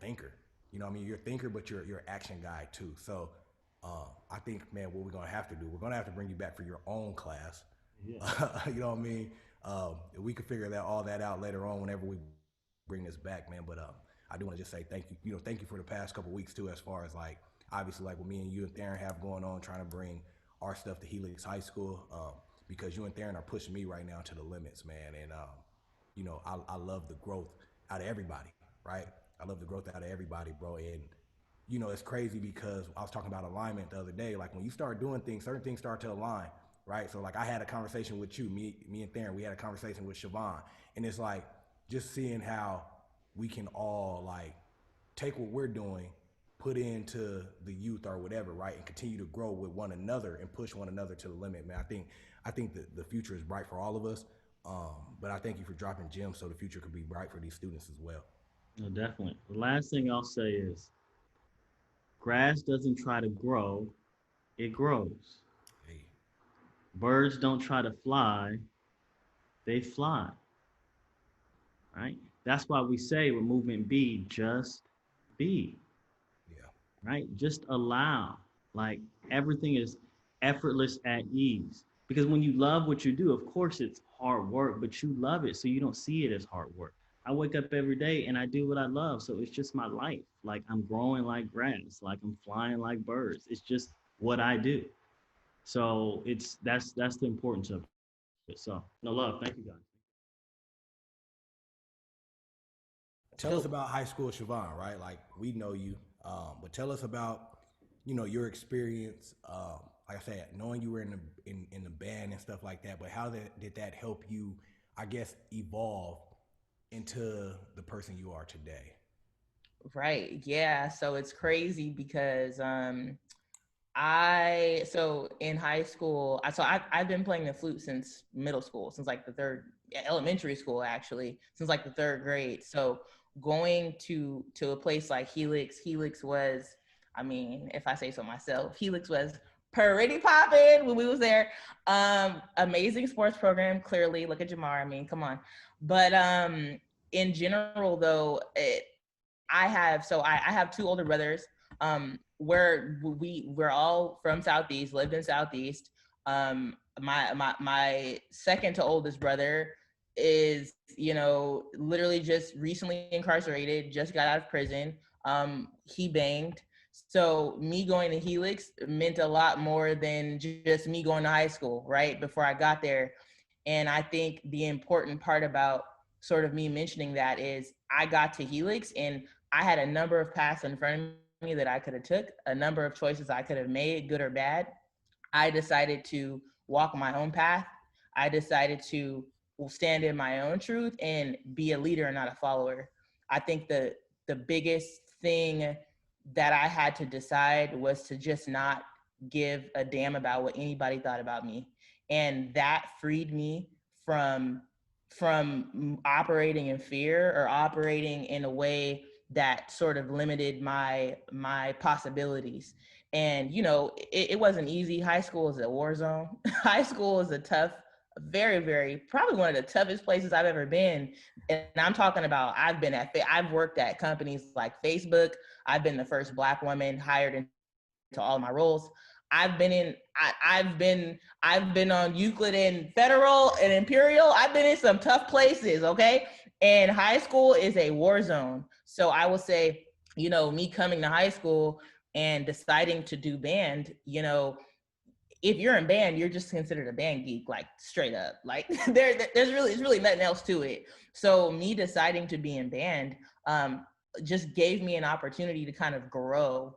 thinker. You know what I mean? You're a thinker, but you're an action guy too. So I think, man, what we're gonna have to do, we're gonna have to bring you back for your own class. Yeah. You know what I mean? We can figure all that out later on whenever we bring this back, man. But I do want to just say thank you. You know, thank you for the past couple weeks too, as far as like obviously like what me and you and Theron have going on, trying to bring our stuff to Helix High School, because you and Theron are pushing me right now to the limits, man. And you know, I love the growth out of everybody, right? I love the growth out of everybody, bro. And you know, it's crazy because I was talking about alignment the other day. Like when you start doing things, certain things start to align, right? So like I had a conversation with you, me and Theron, we had a conversation with Shavone, and it's like just seeing how we can all like take what we're doing, put into the youth or whatever, right, and continue to grow with one another and push one another to the limit, man. I think the future is bright for all of us. But I thank you for dropping gems so the future could be bright for these students as well. No, definitely. The last thing I'll say is grass doesn't try to grow, it grows. Hey, Birds don't try to fly, they fly, right? That's why we say with Movement B, just be, yeah, right? Just allow. Like everything is effortless at ease. Because when you love what you do, of course it's hard work, but you love it, so you don't see it as hard work. I wake up every day and I do what I love, so it's just my life. Like I'm growing like grass, like I'm flying like birds. It's just what I do. So that's the importance of it. So no love. Thank you guys. Tell us about high school, Shavone. Right, like we know you, but tell us about your experience. Like I said, knowing you were in the band and stuff like that. But how did that help you? I guess evolve into the person you are today. Right. Yeah. So it's crazy because so in high school, I've been playing the flute since middle school, since like the third elementary school actually, since like the third grade. So going to a place like Helix was, I mean, if I say so myself, Helix was pretty popping when we was there. Amazing sports program, clearly. Look at Jamar. I mean, come on. But in general though, I have two older brothers. We're all from Southeast, lived in Southeast. My second to oldest brother is, literally just recently incarcerated, just got out of prison. He banged. So me going to Helix meant a lot more than just me going to high school, right? Before I got there. And I think the important part about sort of me mentioning that is I got to Helix and I had a number of paths in front of me that I could have took, a number of choices I could have made, good or bad. I decided to walk my own path. I decided to stand in my own truth and be a leader and not a follower. I think the biggest thing that I had to decide was to just not give a damn about what anybody thought about me. And that freed me from operating in fear or operating in a way that sort of limited my possibilities. And it wasn't easy. High school is a war zone. High school is a tough, very, very, probably one of the toughest places I've ever been. And I'm talking about I've worked at companies like Facebook. I've been the first Black woman hired into all my roles. I've been in I've been on Euclid and Federal and Imperial. I've been in some tough places, okay? And high school is a war zone. So I will say, me coming to high school and deciding to do band, if you're in band, you're just considered a band geek, like straight up. Like it's really nothing else to it. So me deciding to be in band just gave me an opportunity to kind of grow.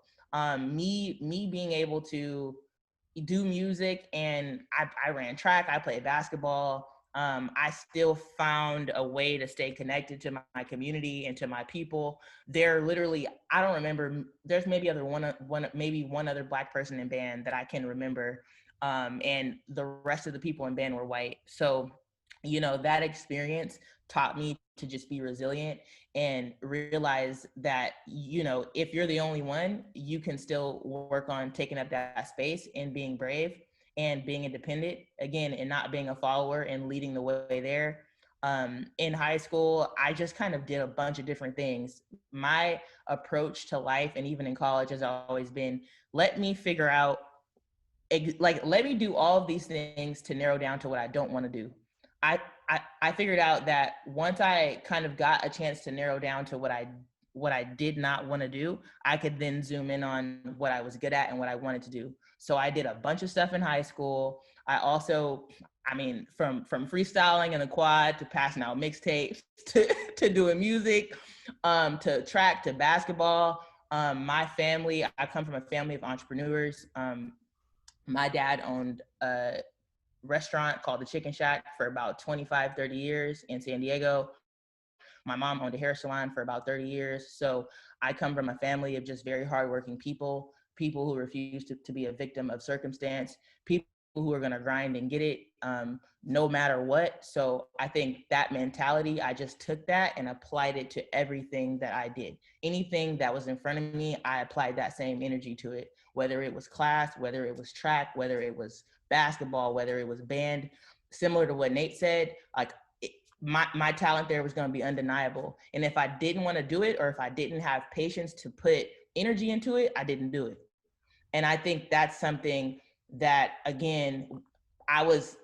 Me being able to do music, and I ran track, I played basketball. I still found a way to stay connected to my community and to my people. There literally, I don't remember, there's maybe one other Black person in band that I can remember. And the rest of the people in band were white. So, that experience taught me to just be resilient and realize that, if you're the only one, you can still work on taking up that space and being brave and being independent again, and not being a follower and leading the way there. In high school, I just kind of did a bunch of different things. My approach to life, and even in college, has always been, let me figure out, let me do all of these things to narrow down to what I don't want to do. I figured out that once I kind of got a chance to narrow down to what I did not want to do, I could then zoom in on what I was good at and what I wanted to do. So I did a bunch of stuff in high school. I also, I mean, from freestyling in the quad to passing out mixtapes to doing music, to track, to basketball. My family, I come from a family of entrepreneurs. My dad owned a restaurant called the Chicken Shack for about 25, 30 years in San Diego. My mom owned a hair salon for about 30 years. So I come from a family of just very hardworking people who refuse to be a victim of circumstance, people who are going to grind and get it no matter what. So I think that mentality, I just took that and applied it to everything that I did. Anything that was in front of me, I applied that same energy to it, whether it was class, whether it was track, whether it was basketball, whether it was band. Similar to what Nate said, like my talent there was going to be undeniable. And if I didn't want to do it, or if I didn't have patience to put energy into it, I didn't do it. And I think that's something that, again, I was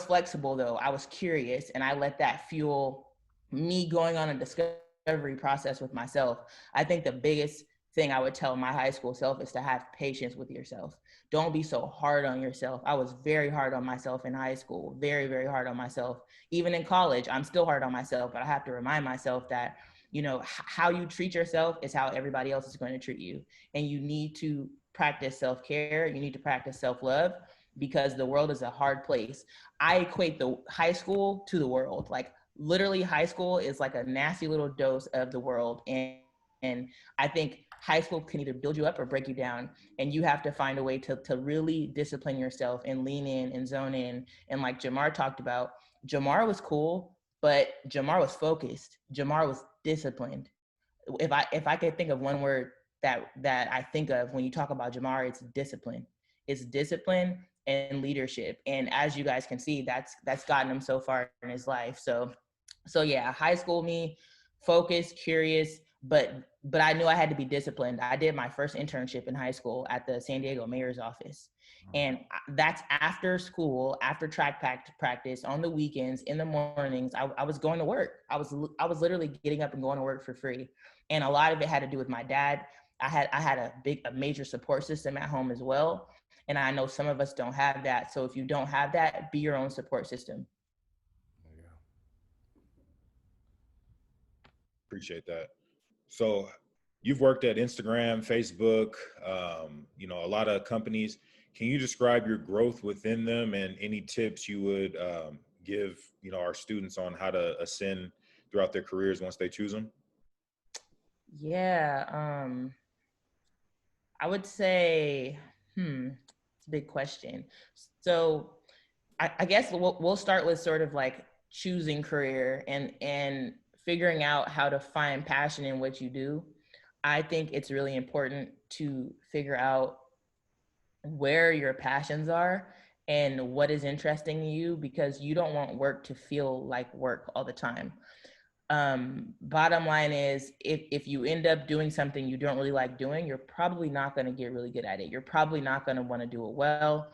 flexible though. I was curious, and I let that fuel me going on a discovery discovery process with myself. I think the biggest thing I would tell my high school self is to have patience with yourself. Don't be so hard on yourself. I was very hard on myself in high school, very, very hard on myself. Even in college, I'm still hard on myself, but I have to remind myself that, you know, how you treat yourself is how everybody else is going to treat you. And you need to practice self-care. You need to practice self-love, because the world is a hard place. I equate the high school to the world. Like literally high school is like a nasty little dose of the world. And I think high school can either build you up or break you down. And you have to find a way to really discipline yourself and lean in and zone in. And like Jamar talked about, Jamar was cool, but Jamar was focused. Jamar was disciplined. If I could think of one word that I think of when you talk about Jamar, it's discipline. It's discipline and leadership. And as you guys can see, that's gotten him so far in his life. So yeah, high school me, focused, curious, but I knew I had to be disciplined. I did my first internship in high school at the San Diego mayor's office. And that's after school, after track practice, on the weekends, in the mornings, I was going to work. I was literally getting up and going to work for free. And a lot of it had to do with my dad. I had a major support system at home as well. And I know some of us don't have that. So if you don't have that, be your own support system. Yeah. Appreciate that. So you've worked at Instagram, Facebook, a lot of companies. Can you describe your growth within them and any tips you would give, our students on how to ascend throughout their careers once they choose them? Yeah, I would say, it's a big question. So I guess we'll start with sort of like choosing career and figuring out how to find passion in what you do. I think it's really important to figure out where your passions are and what is interesting to you, because you don't want work to feel like work all the time. Bottom line is, if you end up doing something you don't really like doing, you're probably not going to get really good at it. You're probably not going to want to do it well.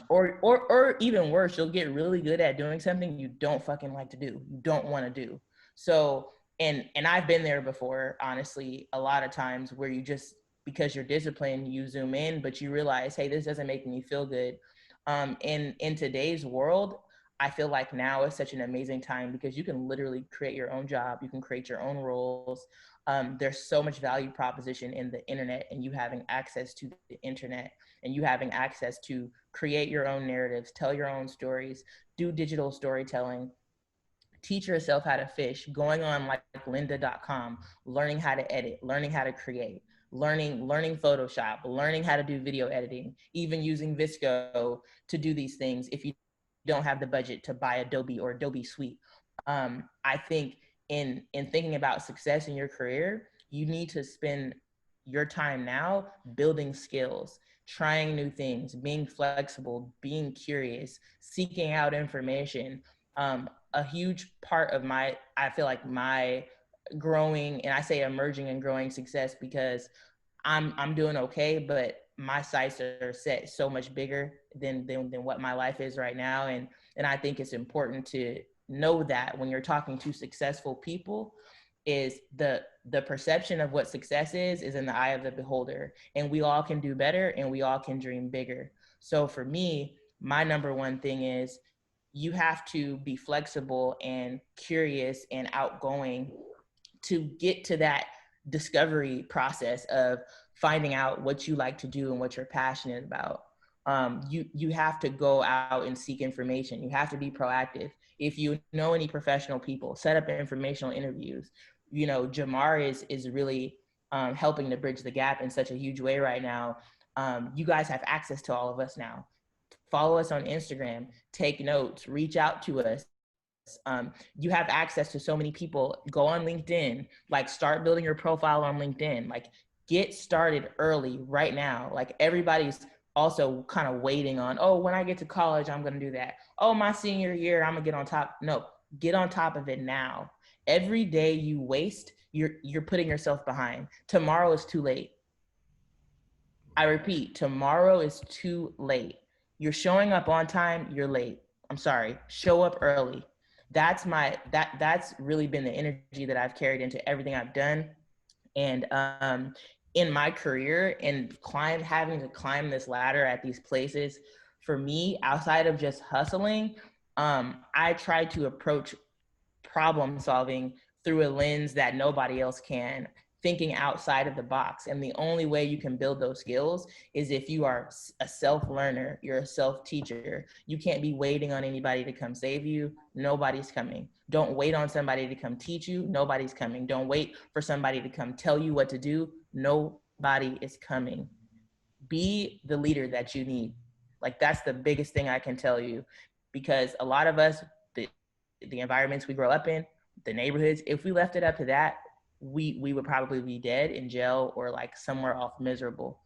Or even worse, you'll get really good at doing something you don't fucking like to do, you don't want to do. So, and I've been there before, honestly, a lot of times where you just, because you're disciplined, you zoom in, but you realize, hey, this doesn't make me feel good. In today's world, I feel like now is such an amazing time because you can literally create your own job. You can create your own roles. There's so much value proposition in the internet, and you having access to the internet, and you having access to create your own narratives, tell your own stories, do digital storytelling, teach yourself how to fish, going on like lynda.com, learning how to edit, learning how to create, learning Photoshop, learning how to do video editing, even using Visco to do these things if you don't have the budget to buy Adobe or Adobe Suite. I think in thinking about success in your career, you need to spend your time now building skills, trying new things, being flexible, being curious, seeking out information. A huge part of I feel like my growing, and I say emerging and growing success because I'm doing okay, but my sights are set so much bigger than what my life is right now. And I think it's important to know that when you're talking to successful people, is the perception of what success is in the eye of the beholder. And we all can do better, and we all can dream bigger. So for me, my number one thing is you have to be flexible and curious and outgoing to get to that discovery process of finding out what you like to do and what you're passionate about. You have to go out and seek information. You have to be proactive. If you know any professional people, set up informational interviews. Jamar is really helping to bridge the gap in such a huge way right now. You guys have access to all of us now. Follow us on Instagram, take notes, reach out to us. You have access to so many people. Go on LinkedIn, like start building your profile on LinkedIn, like get started early right now. Like everybody's also kind of waiting on, oh, when I get to college, I'm going to do that. Oh, my senior year, I'm gonna get on top. No, get on top of it now. Every day you waste, you're putting yourself behind. Tomorrow is too late. I repeat, tomorrow is too late. You're showing up on time, you're late. I'm sorry, show up early. that's really been the energy that I've carried into everything I've done. And in my career and having to climb this ladder at these places, for me, outside of just hustling, I try to approach problem solving through a lens that nobody else can, thinking outside of the box. And the only way you can build those skills is if you are a self-learner, you're a self-teacher. You can't be waiting on anybody to come save you. Nobody's coming. Don't wait on somebody to come teach you. Nobody's coming. Don't wait for somebody to come tell you what to do. Nobody is coming. Be the leader that you need. Like, that's the biggest thing I can tell you, because a lot of us, the environments we grow up in, the neighborhoods, if we left it up to that, we would probably be dead in jail or like somewhere off miserable.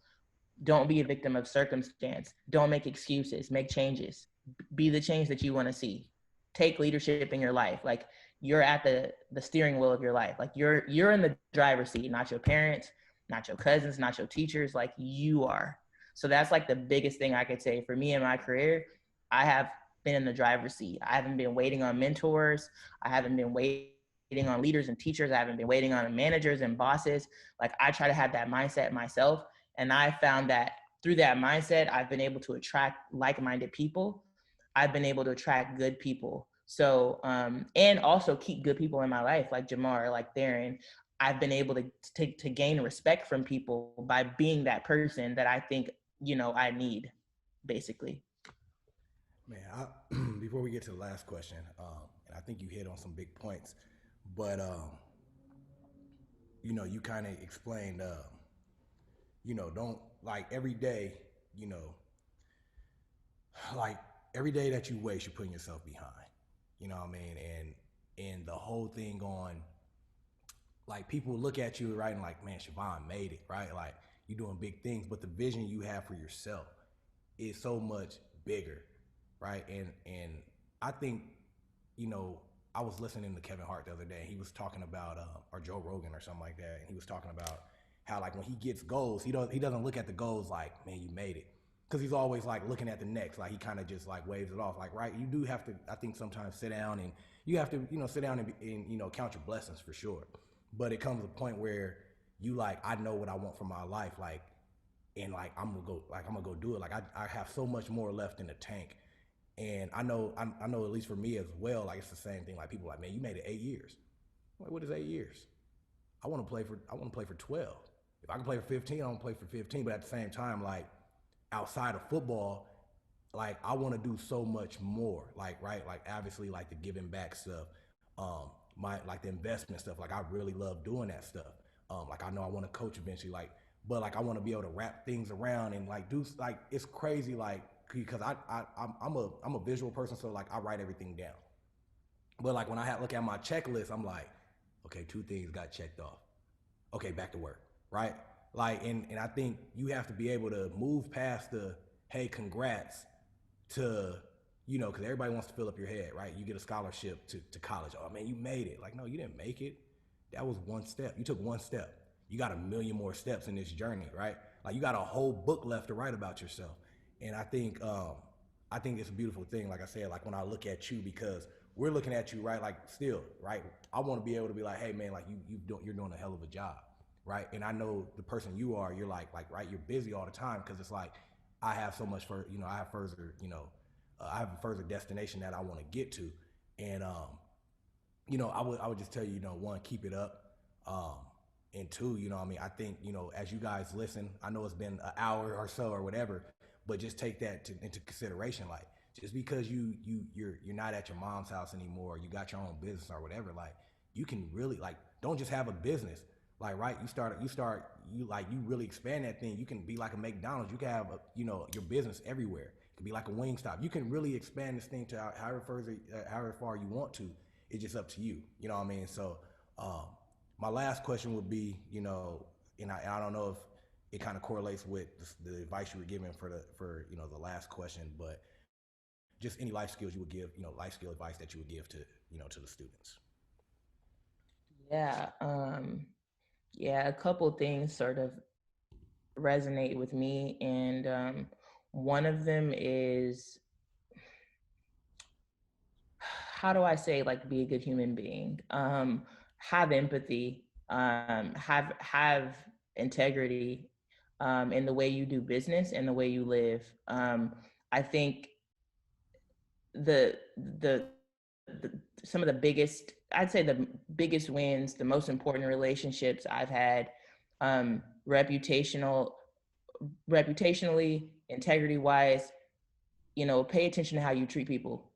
Don't be a victim of circumstance. Don't make excuses. Make changes. Be the change that you want to see. Take leadership in your life. Like, you're at the steering wheel of your life. Like, you're in the driver's seat, not your parents, not your cousins, not your teachers. Like, you are. So that's like the biggest thing I could say for me in my career. I have been in the driver's seat. I haven't been waiting on mentors. I haven't been waiting on leaders and teachers. I haven't been waiting on managers and bosses. Like, I try to have that mindset myself. And I found that through that mindset, I've been able to attract like-minded people. I've been able to attract good people. So, and also keep good people in my life, like Jamar, like Theron. I've been able to gain respect from people by being that person that I think, I need, basically. Man, before we get to the last question, and I think you hit on some big points, but you kind of explained, don't, like, every day, like every day that you waste, you're putting yourself behind. You know what I mean? And the whole thing on, like, people look at you, right, and like, man, Shavone made it, right? Like, you're doing big things, but the vision you have for yourself is so much bigger, right? And I think, I was listening to Kevin Hart the other day. And he was talking about, or Joe Rogan or something like that. And he was talking about how, like, when he gets goals, he doesn't look at the goals like, man, you made it, because he's always like looking at the next. Like, he kind of just like waves it off. Like, right, you do have to, I think, sometimes sit down, and you have to, sit down and count your blessings for sure. But it comes to a point where you like, I know what I want from my life, like, and like I'm gonna go do it. Like, I have so much more left in the tank. And I know at least for me as well, like, it's the same thing. Like, people are like, man, you made it 8 years. I'm like, what is 8 years? I want to play for 12. If I can play for 15, I want to play for 15. But at the same time, like, outside of football, like, I want to do so much more. Like, right, like, obviously, like, the giving back stuff, like the investment stuff. Like, I really love doing that stuff. Like, I know I want to coach eventually. Like, but like, I want to be able to wrap things around and like do, like, it's crazy. Like, because I'm a visual person, so like, I write everything down. But like, when I look at my checklist, I'm like, okay, 2 things got checked off. Okay, back to work, right? Like, and I think you have to be able to move past the, hey, congrats, to, because everybody wants to fill up your head, right? You get a scholarship to college. Oh man, you made it. Like, no, you didn't make it. That was one step. You took one step. You got a million more steps in this journey, right? Like, you got a whole book left to write about yourself. And I think it's a beautiful thing. Like I said, like, when I look at you, because we're looking at you, right? Like, still, right? I want to be able to be like, hey man, like, you're doing a hell of a job, right? And I know the person you are, you're like, right, you're busy all the time, because it's like, I have so much for, I have further, I have a further destination that I want to get to. And I would just tell you, one, keep it up. And two, I think, as you guys listen, I know it's been an hour or so or whatever, but just take that into consideration. Like, just because you're not at your mom's house anymore, you got your own business or whatever, like, you can really, like, don't just have a business. Like, right, you really expand that thing. You can be like a McDonald's. You can have your business everywhere. It can be like a Wingstop. You can really expand this thing to however far you want to. It's just up to you. You know what I mean? So, my last question would be, and I don't know if it kind of correlates with the advice you were given for the last question, but just any life skills you would give, life skill advice that you would give to to the students. Yeah. Yeah, a couple things sort of resonate with me, and one of them is how do I say, like, be a good human being? Have empathy, have integrity, in the way you do business and the way you live. I think the, the the some of the biggest, I'd say the biggest wins, the most important relationships I've had, um, reputational reputationally, integrity wise, pay attention to how you treat people.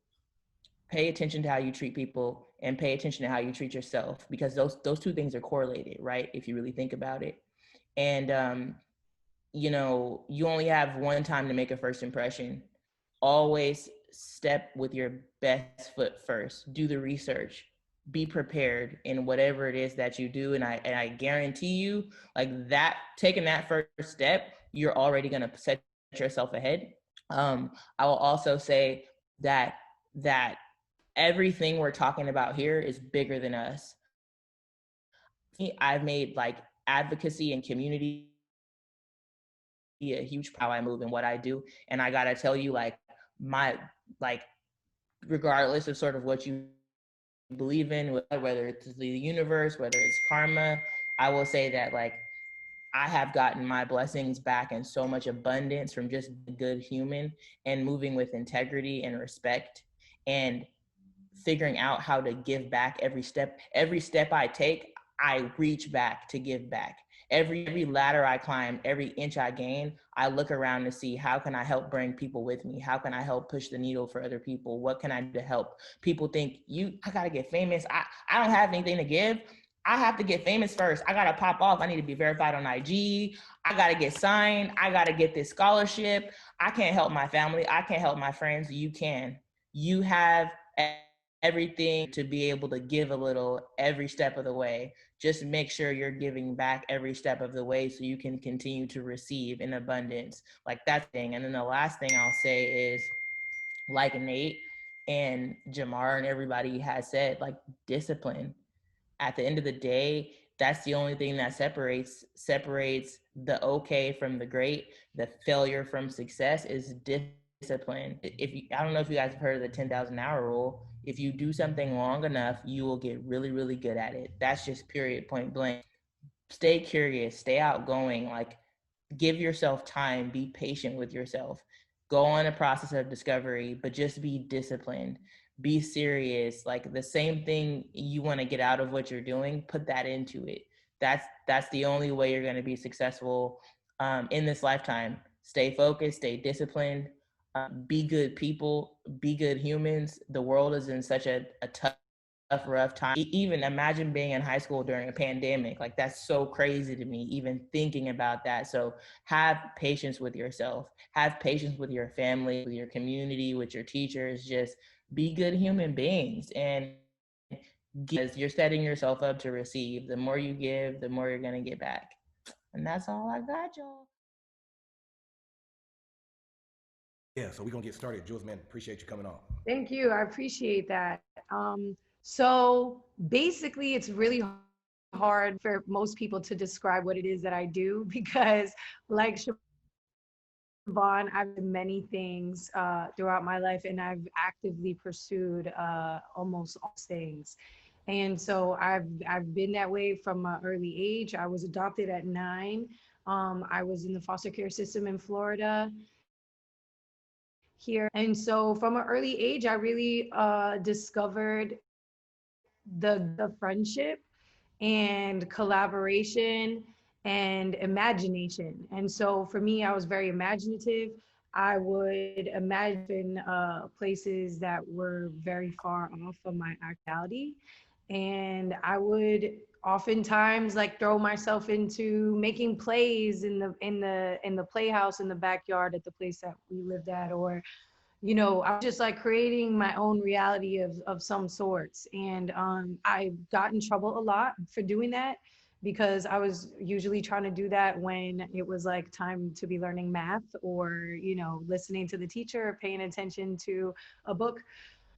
Pay attention to how you treat people and pay attention to how you treat yourself, because those two things are correlated, right? If you really think about it. And you only have one time to make a first impression. Always step with your best foot first. Do the research. Be prepared in whatever it is that you do. And I guarantee you, like, that, taking that first step, you're already gonna set yourself ahead. I will also say that everything we're talking about here is bigger than us. I've made, like, advocacy and community a huge part of how I move and what I do. And I gotta tell you, like, like, regardless of sort of what you believe in, whether it's the universe, whether it's karma, I will say that, like, I have gotten my blessings back in so much abundance from just a good human and moving with integrity and respect and figuring out how to give back every step I take. I reach back to give back. Every ladder I climb, every inch I gain, I look around to see, how can I help bring people with me? How can I help push the needle for other people? What can I do to help? People think, I gotta get famous. I don't have anything to give. I have to get famous first. I gotta pop off. I need to be verified on IG. I gotta get signed. I gotta get this scholarship. I can't help my family. I can't help my friends. You can. You have everything to be able to give a little every step of the way. Just make sure you're giving back every step of the way so you can continue to receive in abundance. Like, that thing. And then the last thing I'll say is, like Nate and Jamar and everybody has said, like, discipline. At the end of the day, that's the only thing that separates the okay from the great, the failure from success, is discipline. I don't know if you guys have heard of the 10,000 hour rule. If you do something long enough, you will get really, really good at it. That's just period, point blank. Stay curious, stay outgoing, like, give yourself time, be patient with yourself, go on a process of discovery, but just be disciplined, be serious. Like, the same thing you want to get out of what you're doing, put that into it. That's the only way you're going to be successful, in this lifetime. Stay focused, stay disciplined, be good people, be good humans. The world is in such a tough, rough time. Even imagine being in high school during a pandemic. Like, that's so crazy to me, even thinking about that. So have patience with yourself, have patience with your family, with your community, with your teachers. Just be good human beings, and because you're setting yourself up to receive. The more you give, the more you're going to get back. And that's all I got, y'all. Yeah, so we're gonna get started. Jules, man, appreciate you coming on. Thank you. I appreciate that. So basically, it's really hard for most people to describe what it is that I do because, like Shavone, I've done many things throughout my life, and I've actively pursued almost all things. And so I've been that way from an early age. I was adopted at 9. I was in the foster care system in Florida here. And so from an early age, I really discovered the friendship and collaboration and imagination. And so for me, I was very imaginative. I would imagine places that were very far off of my actuality. And I would oftentimes, like, throw myself into making plays in the playhouse in the backyard at the place that we lived at, or I'm just like creating my own reality of some sorts. And I got in trouble a lot for doing that because I was usually trying to do that when it was like time to be learning math, or, listening to the teacher, or paying attention to a book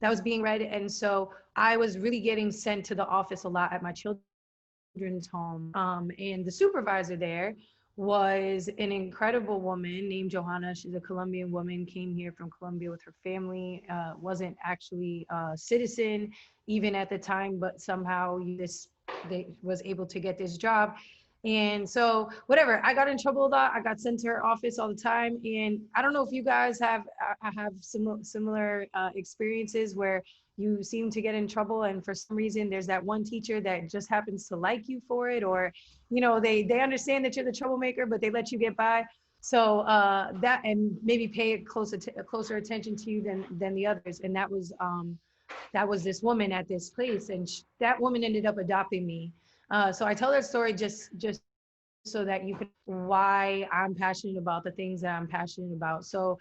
that was being read. And so I was really getting sent to the office a lot at my children's home. And the supervisor there was an incredible woman named Johanna. She's a Colombian woman, came here from Colombia with her family, wasn't actually a citizen even at the time, but somehow this they was able to get this job. And so whatever, I got in trouble a lot. I got sent to her office all the time. And I don't know if you guys have similar experiences where you seem to get in trouble, and for some reason there's that one teacher that just happens to like you for it, or they understand that you're the troublemaker, but they let you get by. So that, and maybe pay closer attention to you than the others. And that was this woman at this place, and that woman ended up adopting me. So I tell that story just so that you can why I'm passionate about the things that I'm passionate about. So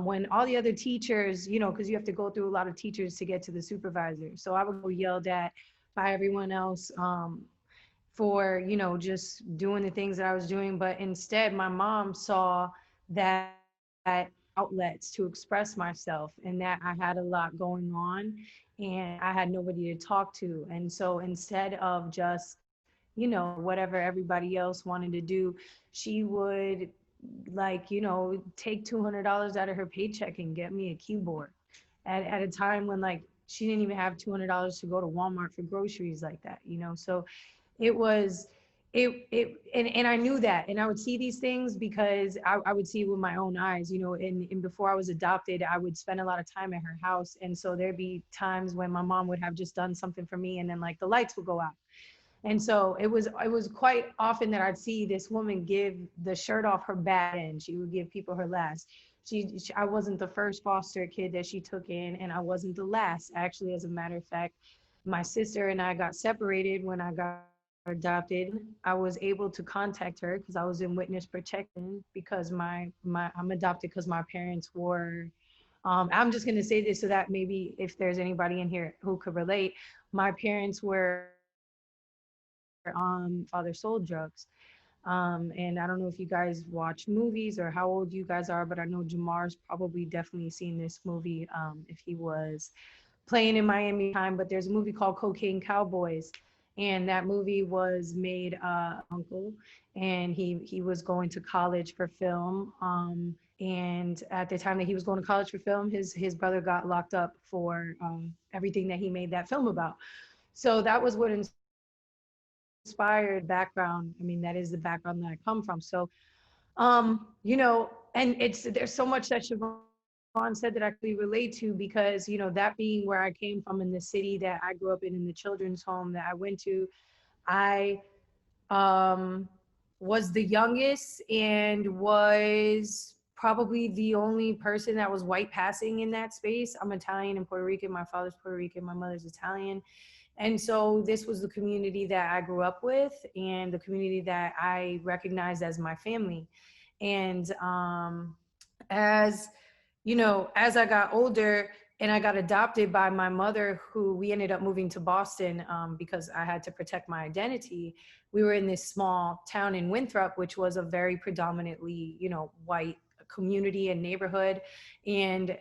when all the other teachers, because you have to go through a lot of teachers to get to the supervisor. So I would go yelled at by everyone else for, just doing the things that I was doing. But instead, my mom saw that outlets to express myself, and that I had a lot going on and I had nobody to talk to. And so instead of just, whatever everybody else wanted to do, she would take $200 out of her paycheck and get me a keyboard at a time when she didn't even have $200 to go to Walmart for groceries like that. So it was and I knew that, and I would see these things because I would see it with my own eyes, and before I was adopted, I would spend a lot of time at her house. And so there'd be times when my mom would have just done something for me, and then the lights would go out. And so it was quite often that I'd see this woman give the shirt off her back, and she would give people her last. I wasn't the first foster kid that she took in, and I wasn't the last. Actually, as a matter of fact, my sister and I got separated when I got adopted. I was able to contact her because I was in witness protection because I'm adopted because my parents were I'm just going to say this so that maybe if there's anybody in here who could relate, my parents were father sold drugs. And I don't know if you guys watch movies or how old you guys are, but I know Jamar's probably definitely seen this movie if he was playing in Miami time. But there's a movie called Cocaine Cowboys, and that movie was made uncle, and he was going to college for film. And at the time that he was going to college for film, his brother got locked up for everything that he made that film about. So that was what inspired background. I mean, that is the background that I come from. So, and there's so much that Shavone said that I actually relate to because, that being where I came from in the city that I grew up in the children's home that I went to, I was the youngest and was probably the only person that was white passing in that space. I'm Italian and Puerto Rican. My father's Puerto Rican. My mother's Italian. And so this was the community that I grew up with and the community that I recognized as my family. And as as I got older and I got adopted by my mother, who we ended up moving to Boston because I had to protect my identity. We were in this small town in Winthrop, which was a very predominantly, white community and neighborhood. And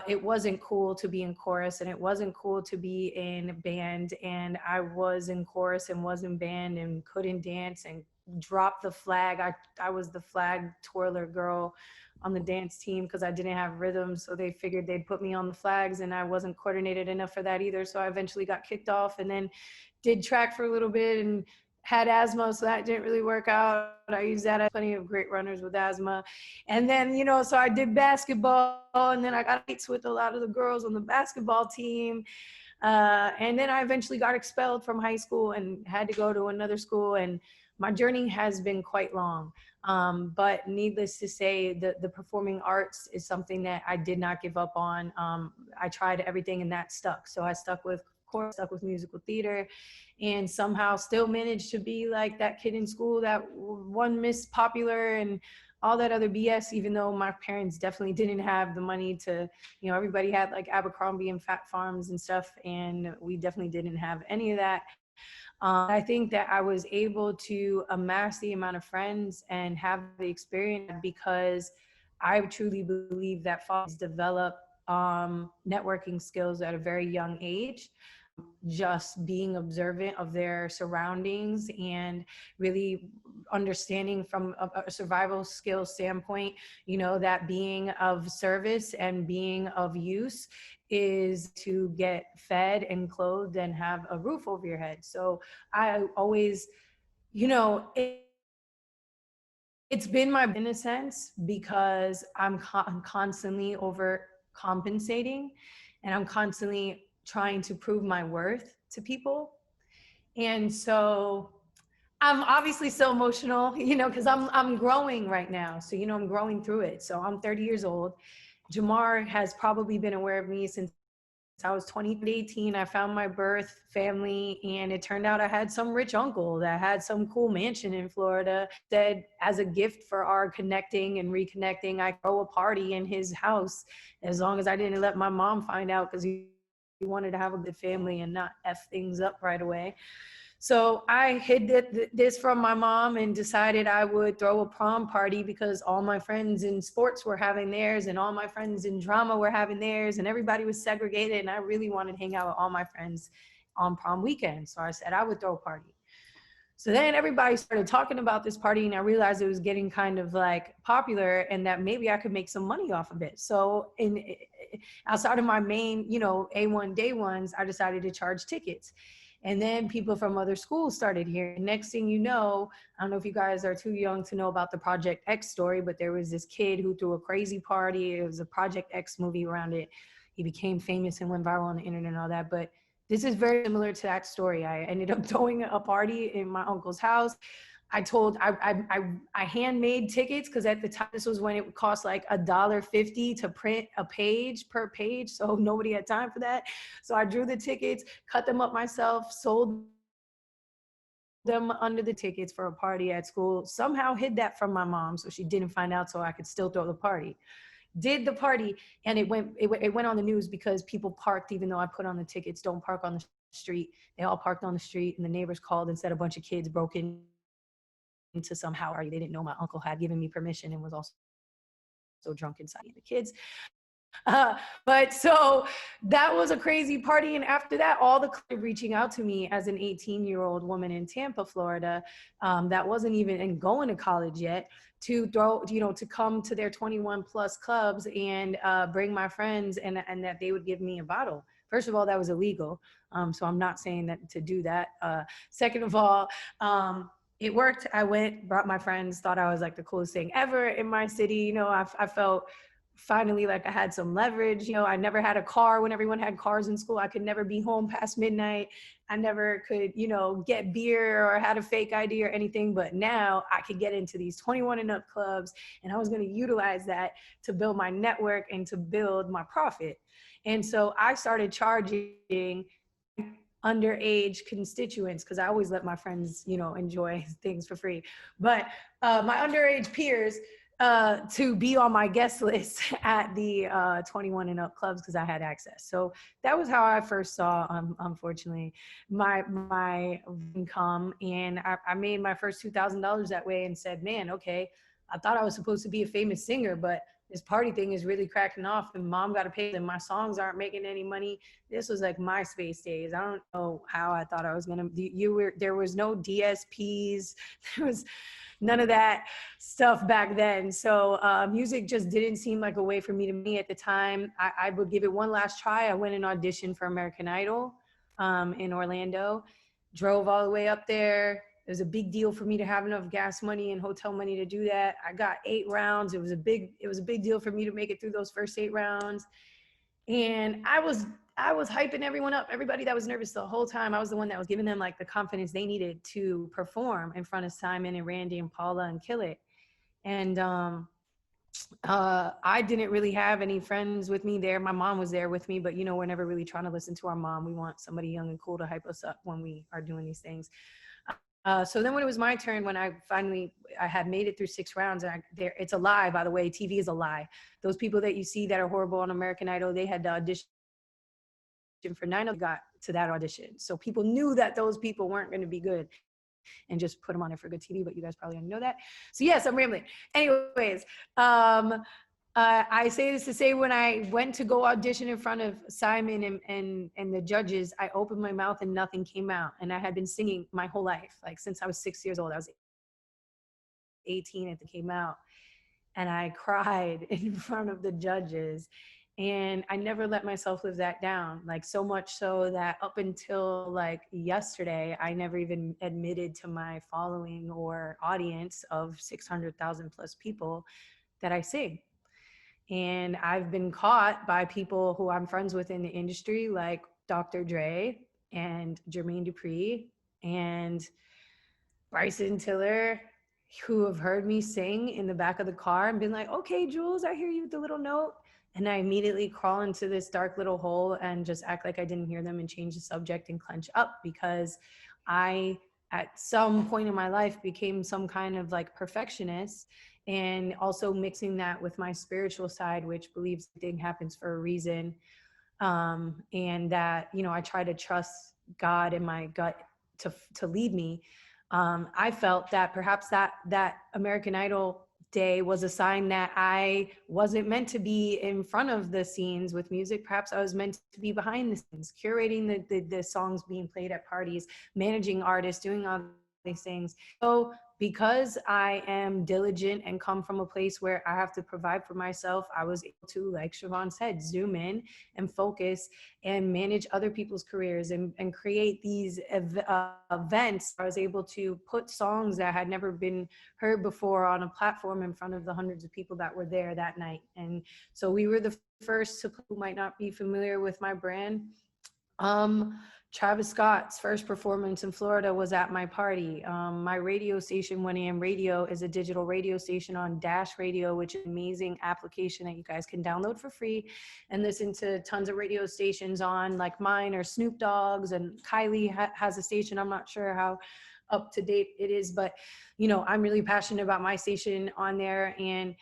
it wasn't cool to be in chorus, and it wasn't cool to be in band. And I was in chorus and was in band and couldn't dance and dropped the flag. I was the flag twirler girl on the dance team because I didn't have rhythm. So they figured they'd put me on the flags, and I wasn't coordinated enough for that either. So I eventually got kicked off and then did track for a little bit and had asthma. So that didn't really work out. I used that. I had plenty of great runners with asthma. And then, so I did basketball, and then I got mates with a lot of the girls on the basketball team. And then I eventually got expelled from high school and had to go to another school. And my journey has been quite long. But needless to say, the performing arts is something that I did not give up on. I tried everything and that stuck. So I stuck with chorus, stuck with musical theater, and somehow still managed to be like that kid in school that won Miss Popular and all that other BS, even though my parents definitely didn't have the money to, everybody had like Abercrombie and Fat Farms and stuff, and we definitely didn't have any of that. I think that I was able to amass the amount of friends and have the experience because I truly believe that fathers develop networking skills at a very young age. just being observant of their surroundings and really understanding from a survival skill standpoint, you know, that being of service and being of use is to get fed and clothed and have a roof over your head. So I always, you know, it's been my, in a sense, because I'm constantly overcompensating and I'm constantly trying to prove my worth to people. And so I'm obviously so emotional, you know, because I'm growing right now. So, you know, I'm growing through it. So I'm 30 years old. Jamar has probably been aware of me since I was 18. I found my birth family, and it turned out I had some rich uncle that had some cool mansion in Florida. Said, as a gift for our connecting and reconnecting, I throw a party in his house as long as I didn't let my mom find out, because he wanted to have a good family and not F things up right away. So I hid this from my mom and decided I would throw a prom party because all my friends in sports were having theirs and all my friends in drama were having theirs, and everybody was segregated, and I really wanted to hang out with all my friends on prom weekend. So I said I would throw a party. So then everybody started talking about this party, and I realized it was getting kind of like popular and that maybe I could make some money off of it. So outside of my main, you know, A1 day ones, I decided to charge tickets. And then people from other schools started hearing. Next thing you know, I don't know if you guys are too young to know about the Project X story, but there was this kid who threw a crazy party. It was a Project X movie around it. He became famous and went viral on the internet and all that. But this is very similar to that story. I ended up throwing a party in my uncle's house. I handmade tickets because at the time, this was when it would cost like $1.50 to print a page per page. So nobody had time for that. So I drew the tickets, cut them up myself, sold them under the tickets for a party at school, somehow hid that from my mom so she didn't find out, so I could still throw the party. Did the party, and it went on the news because people parked, even though I put on the tickets, don't park on the street. They all parked on the street, and the neighbors called and said a bunch of kids broke into somehow party. They didn't know my uncle had given me permission and was also so drunk inside the kids. But so that was a crazy party. And after that, all the reaching out to me as an 18-year-old woman in Tampa, Florida, that wasn't even going to college yet, to throw, you know, to come to their 21 plus clubs and bring my friends, and that they would give me a bottle. First of all, that was illegal. So I'm not saying that to do that. Second of all, it worked. I went, brought my friends, thought I was like the coolest thing ever in my city. You know, I felt finally like I had some leverage. You know, I never had a car when everyone had cars in school. I could never be home past midnight. I never could, you know, get beer or had a fake ID or anything. But now I could get into these 21 and up clubs, and I was going to utilize that to build my network and to build my profit. And so I started charging underage constituents, because I always let my friends, you know, enjoy things for free. But my underage peers to be on my guest list at the 21 and up clubs, because I had access. So that was how I first saw, unfortunately, my income. And I made my first $2,000 that way and said, man, okay, I thought I was supposed to be a famous singer, but this party thing is really cracking off, and mom got to pay them. My songs aren't making any money. This was like MySpace days. I don't know how I thought I was going to, there was no DSPs. There was none of that stuff back then. So music just didn't seem like a way for me to me at the time. I would give it one last try. I went and auditioned for American Idol in Orlando, drove all the way up there. It was a big deal for me to have enough gas money and hotel money to do that. I got 8 rounds. It was a big deal for me to make it through those first 8 rounds. And I was hyping everyone up. Everybody that was nervous the whole time, I was the one that was giving them like the confidence they needed to perform in front of Simon and Randy and Paula and kill it. And I didn't really have any friends with me there. My mom was there with me, but you know, we're never really trying to listen to our mom. We want somebody young and cool to hype us up when we are doing these things. So then when it was my turn, when I had made it through 6 rounds, and it's a lie, by the way, TV is a lie. Those people that you see that are horrible on American Idol, they had to audition for 9 of them, got to that audition. So people knew that those people weren't going to be good and just put them on there for good TV, but you guys probably didn't know that. So yes, I'm rambling. Anyways, I say this to say when I went to go audition in front of Simon and the judges, I opened my mouth and nothing came out. And I had been singing my whole life, like since I was 6 years old. I was 18 and it came out. And I cried in front of the judges. And I never let myself live that down. Like so much so that up until like yesterday, I never even admitted to my following or audience of 600,000 plus people that I sing. And I've been caught by people who I'm friends with in the industry, like Dr. Dre and Jermaine Dupri and Bryson Tiller, who have heard me sing in the back of the car and been like, okay, Jules, I hear you with the little note. And I immediately crawl into this dark little hole and just act like I didn't hear them and change the subject and clench up because I, at some point in my life, became some kind of like perfectionist, and also mixing that with my spiritual side, which believes everything happens for a reason. And that, you know, I try to trust God in my gut to lead me. I felt that perhaps that American Idol day was a sign that I wasn't meant to be in front of the scenes with music. Perhaps I was meant to be behind the scenes, curating the songs being played at parties, managing artists, doing all these things. So because I am diligent and come from a place where I have to provide for myself, I was able to, like Shavone said, zoom in and focus and manage other people's careers and create these events. I was able to put songs that had never been heard before on a platform in front of the hundreds of people that were there that night. And so we were the first to, who might not be familiar with my brand, Travis Scott's first performance in Florida was at my party. My radio station, 1AM Radio, is a digital radio station on Dash Radio, which is an amazing application that you guys can download for free and listen to tons of radio stations on, like mine or Snoop Dogg's, and Kylie has a station. I'm not sure how up to date it is, but you know, I'm really passionate about my station on there. And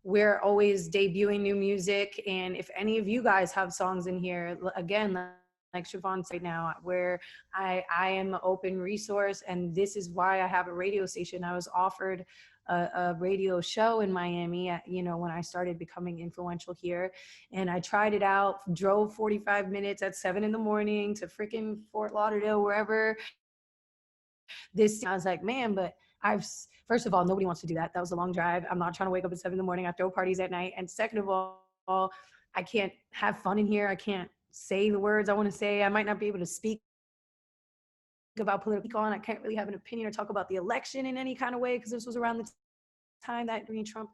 we're always debuting new music. And if any of you guys have songs in here, again, like Shavone said now, where I am an open resource, and this is why I have a radio station. I was offered a radio show in Miami, you know, when I started becoming influential here, and I tried it out, drove 45 minutes at 7 in the morning to freaking Fort Lauderdale, wherever. I was like, man, but first of all, nobody wants to do that. That was a long drive. I'm not trying to wake up at 7 in the morning. I throw parties at night. And second of all, I can't have fun in here. I can't say the words I want to say. I might not be able to speak about political, and I can't really have an opinion or talk about the election in any kind of way, because this was around the time that Trump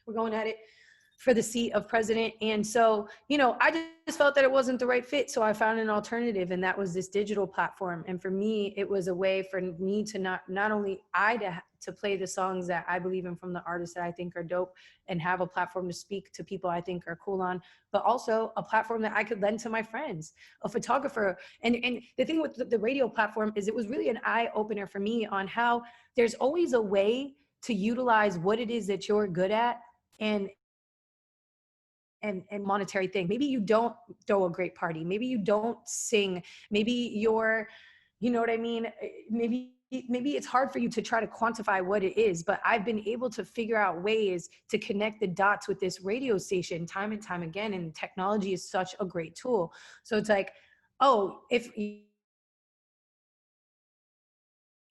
were going at it for the seat of president. And so, you know, I just felt that it wasn't the right fit. So I found an alternative, and that was this digital platform. And for me, it was a way for me to not only to play the songs that I believe in from the artists that I think are dope, and have a platform to speak to people I think are cool on, but also a platform that I could lend to my friends, a photographer. And the thing with the radio platform is it was really an eye opener for me on how there's always a way to utilize what it is that you're good at and monetary thing. Maybe you don't throw a great party. Maybe you don't sing. Maybe you're, you know what I mean? Maybe it's hard for you to try to quantify what it is, but I've been able to figure out ways to connect the dots with this radio station time and time again. And technology is such a great tool. So it's like, oh, if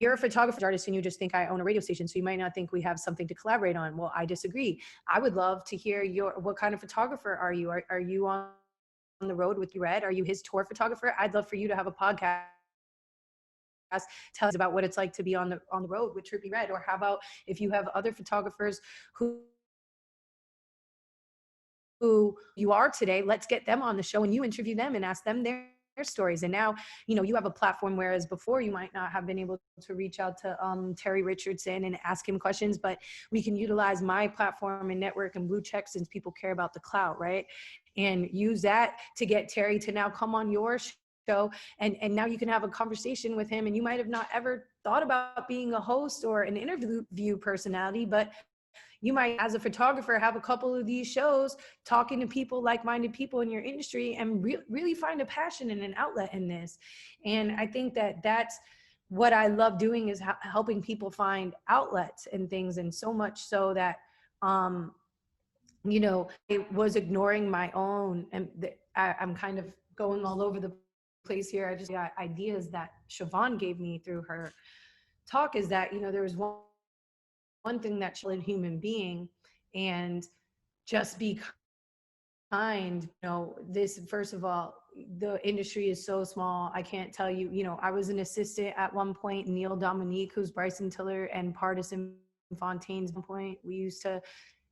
you're a photographer artist and you just think I own a radio station, so you might not think we have something to collaborate on. Well, I disagree. I would love to hear what kind of photographer are you? Are you on the road with Red? Are you his tour photographer? I'd love for you to have a podcast, tell us about what it's like to be on the road with Trippie Redd. Or how about if you have other photographers who you are today, let's get them on the show and you interview them and ask them their stories. And now, you know, you have a platform, whereas before you might not have been able to reach out to Terry Richardson and ask him questions, but we can utilize my platform and network and blue check, since people care about the clout, right? And use that to get Terry to now come on your show, and now you can have a conversation with him, and you might have not ever thought about being a host or an interview personality, but you might, as a photographer, have a couple of these shows talking to people, like-minded people in your industry, and really find a passion and an outlet in this. And I think that that's what I love doing, is helping people find outlets and things. And so much so that you know, I was ignoring my own, and I'm kind of going all over the place here. I just got ideas that Shavone gave me through her talk, is that, you know, there was one thing that she's a human being, and just be kind. You know, this, first of all, the industry is so small. I can't tell you, you know, I was an assistant at one point, Neil Dominique, who's Bryson Tiller and Partisan Fontaine's one point. We used to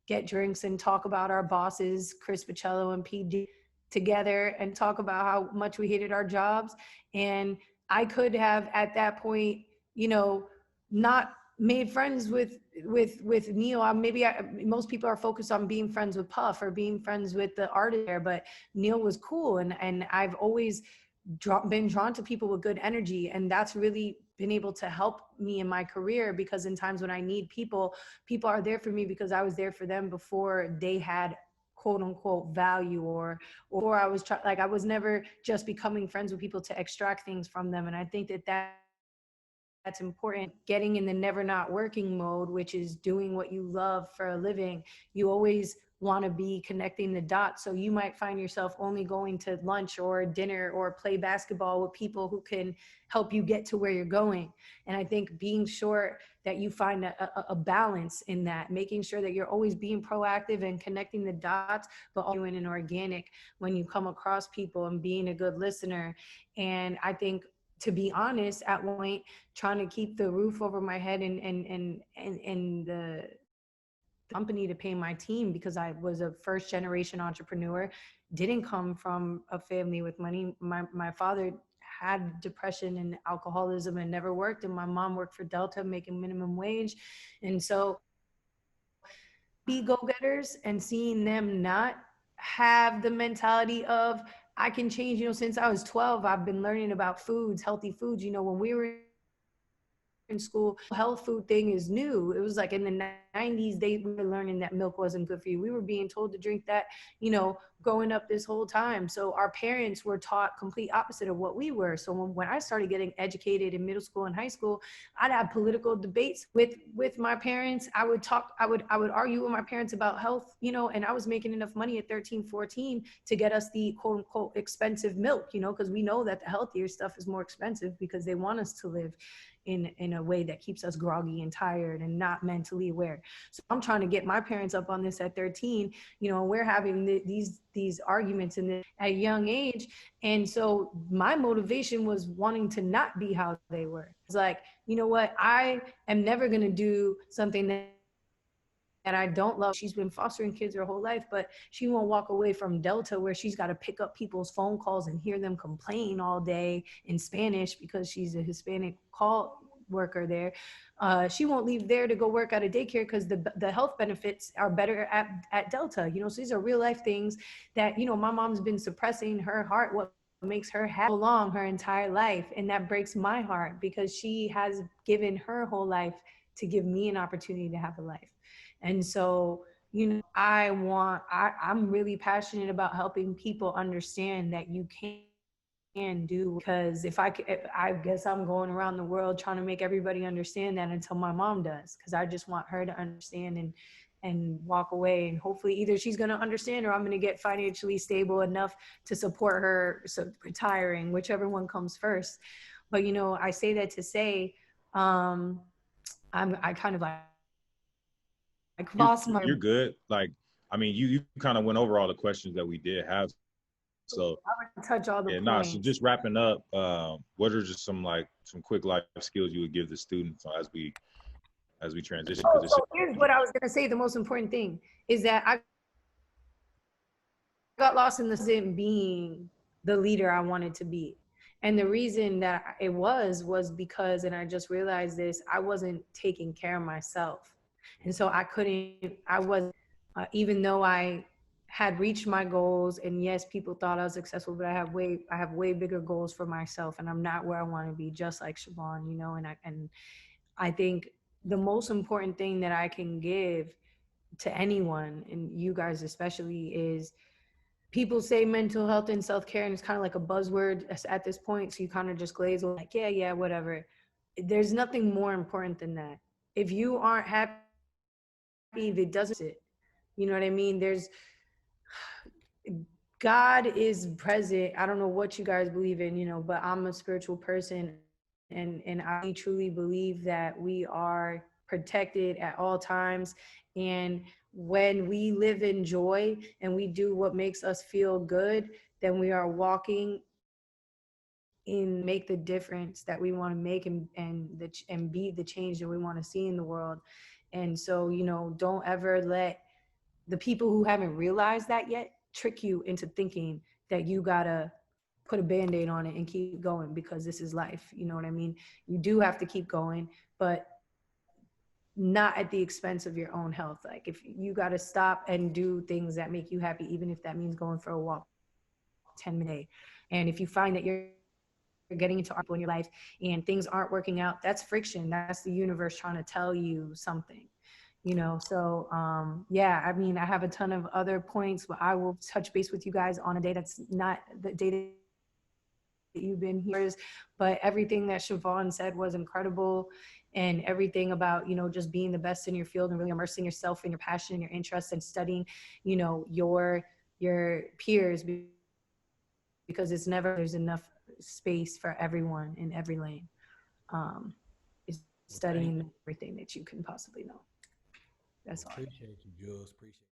get drinks and talk about our bosses, Chris Pacello and PD, together, and talk about how much we hated our jobs. And I could have at that point, you know, not made friends with Neil. Most people are focused on being friends with Puff or being friends with the artist there, but Neil was cool, and I've always been drawn to people with good energy, and that's really been able to help me in my career, because in times when I need people, people are there for me because I was there for them before they had quote unquote value, or I was like, I was never just becoming friends with people to extract things from them. And I think that's important. Getting in the never not working mode, which is doing what you love for a living. You always want to be connecting the dots. So you might find yourself only going to lunch or dinner or play basketball with people who can help you get to where you're going. And I think being sure that you find a balance in that, making sure that you're always being proactive and connecting the dots, but also doing an organic when you come across people, and being a good listener. And I think, to be honest, at one point, trying to keep the roof over my head and the company to pay my team, because I was a first generation entrepreneur, didn't come from a family with money. My father had depression and alcoholism and never worked, and my mom worked for Delta making minimum wage. And so be go-getters, and seeing them not have the mentality of, I can change. You know, since I was 12, I've been learning about foods, healthy foods. You know, when we were in school, health food thing is new. It was like in the 90s, they were learning that milk wasn't good for you. We were being told to drink that, you know, growing up this whole time. So our parents were taught complete opposite of what we were. So when I started getting educated in middle school and high school, I'd have political debates with my parents. I would argue with my parents about health, you know, and I was making enough money at 13, 14 to get us the quote unquote expensive milk, you know, because we know that the healthier stuff is more expensive because they want us to live in a way that keeps us groggy and tired and not mentally aware. So I'm trying to get my parents up on this at 13, you know, we're having these arguments at a young age. And so my motivation was wanting to not be how they were. It's like, you know what, I am never going to do something that I don't love. She's been fostering kids her whole life, but she won't walk away from Delta, where she's got to pick up people's phone calls and hear them complain all day in Spanish because she's a Hispanic call worker there. She won't leave there to go work at a daycare because the health benefits are better at Delta. You know, so these are real life things that, you know, my mom's been suppressing her heart, what makes her happy along her entire life. And that breaks my heart because she has given her whole life to give me an opportunity to have a life. And so, you know, I'm really passionate about helping people understand that you can do, because I guess I'm going around the world trying to make everybody understand that until my mom does, because I just want her to understand and walk away. And hopefully either she's going to understand or I'm going to get financially stable enough to support her retiring, whichever one comes first. But, you know, I say that to say, I kind of like lost my. You're good. Like, I mean, you kind of went over all the questions that we did have. So I would touch all the points. So just wrapping up, what are just some quick life skills you would give the students as we transition? So here's what I was gonna say. The most important thing is that I got lost in being the leader I wanted to be. And the reason that it was because, and I just realized this, I wasn't taking care of myself. And so even though I had reached my goals, and yes, people thought I was successful, but I have way bigger goals for myself, and I'm not where I want to be, just like Shavone, you know. And I think the most important thing that I can give to anyone, and you guys especially, is people say mental health and self-care, and it's kind of like a buzzword at this point. So you kind of just glaze over like, yeah, whatever. There's nothing more important than that. If you aren't happy, if it doesn't, You know what I mean? God is present. I don't know what you guys believe in, but I'm a spiritual person, and I truly believe that we are protected at all times. And when we live in joy and we do what makes us feel good, then we are walking in make the difference that we want to make, and be the change that we want to see in the world. And so, don't ever let the people who haven't realized that yet trick you into thinking that you gotta put a band-aid on it and keep going, because this is life. You know what I mean? You do have to keep going, but not at the expense of your own health. Like, if you gotta stop and do things that make you happy, even if that means going for a walk 10 minutes a day. And if you find that you're getting into people in your life and things aren't working out, that's friction. That's the universe trying to tell you something. So yeah, I mean, I have a ton of other points, but I will touch base with you guys on a day that's not the day that you've been here. But everything that Shavone said was incredible, and everything about, just being the best in your field and really immersing yourself in your passion and your interests, and studying, your peers, because there's enough space for everyone in every lane. Is studying everything that you can possibly know. That's all. Appreciate you, Jules. Appreciate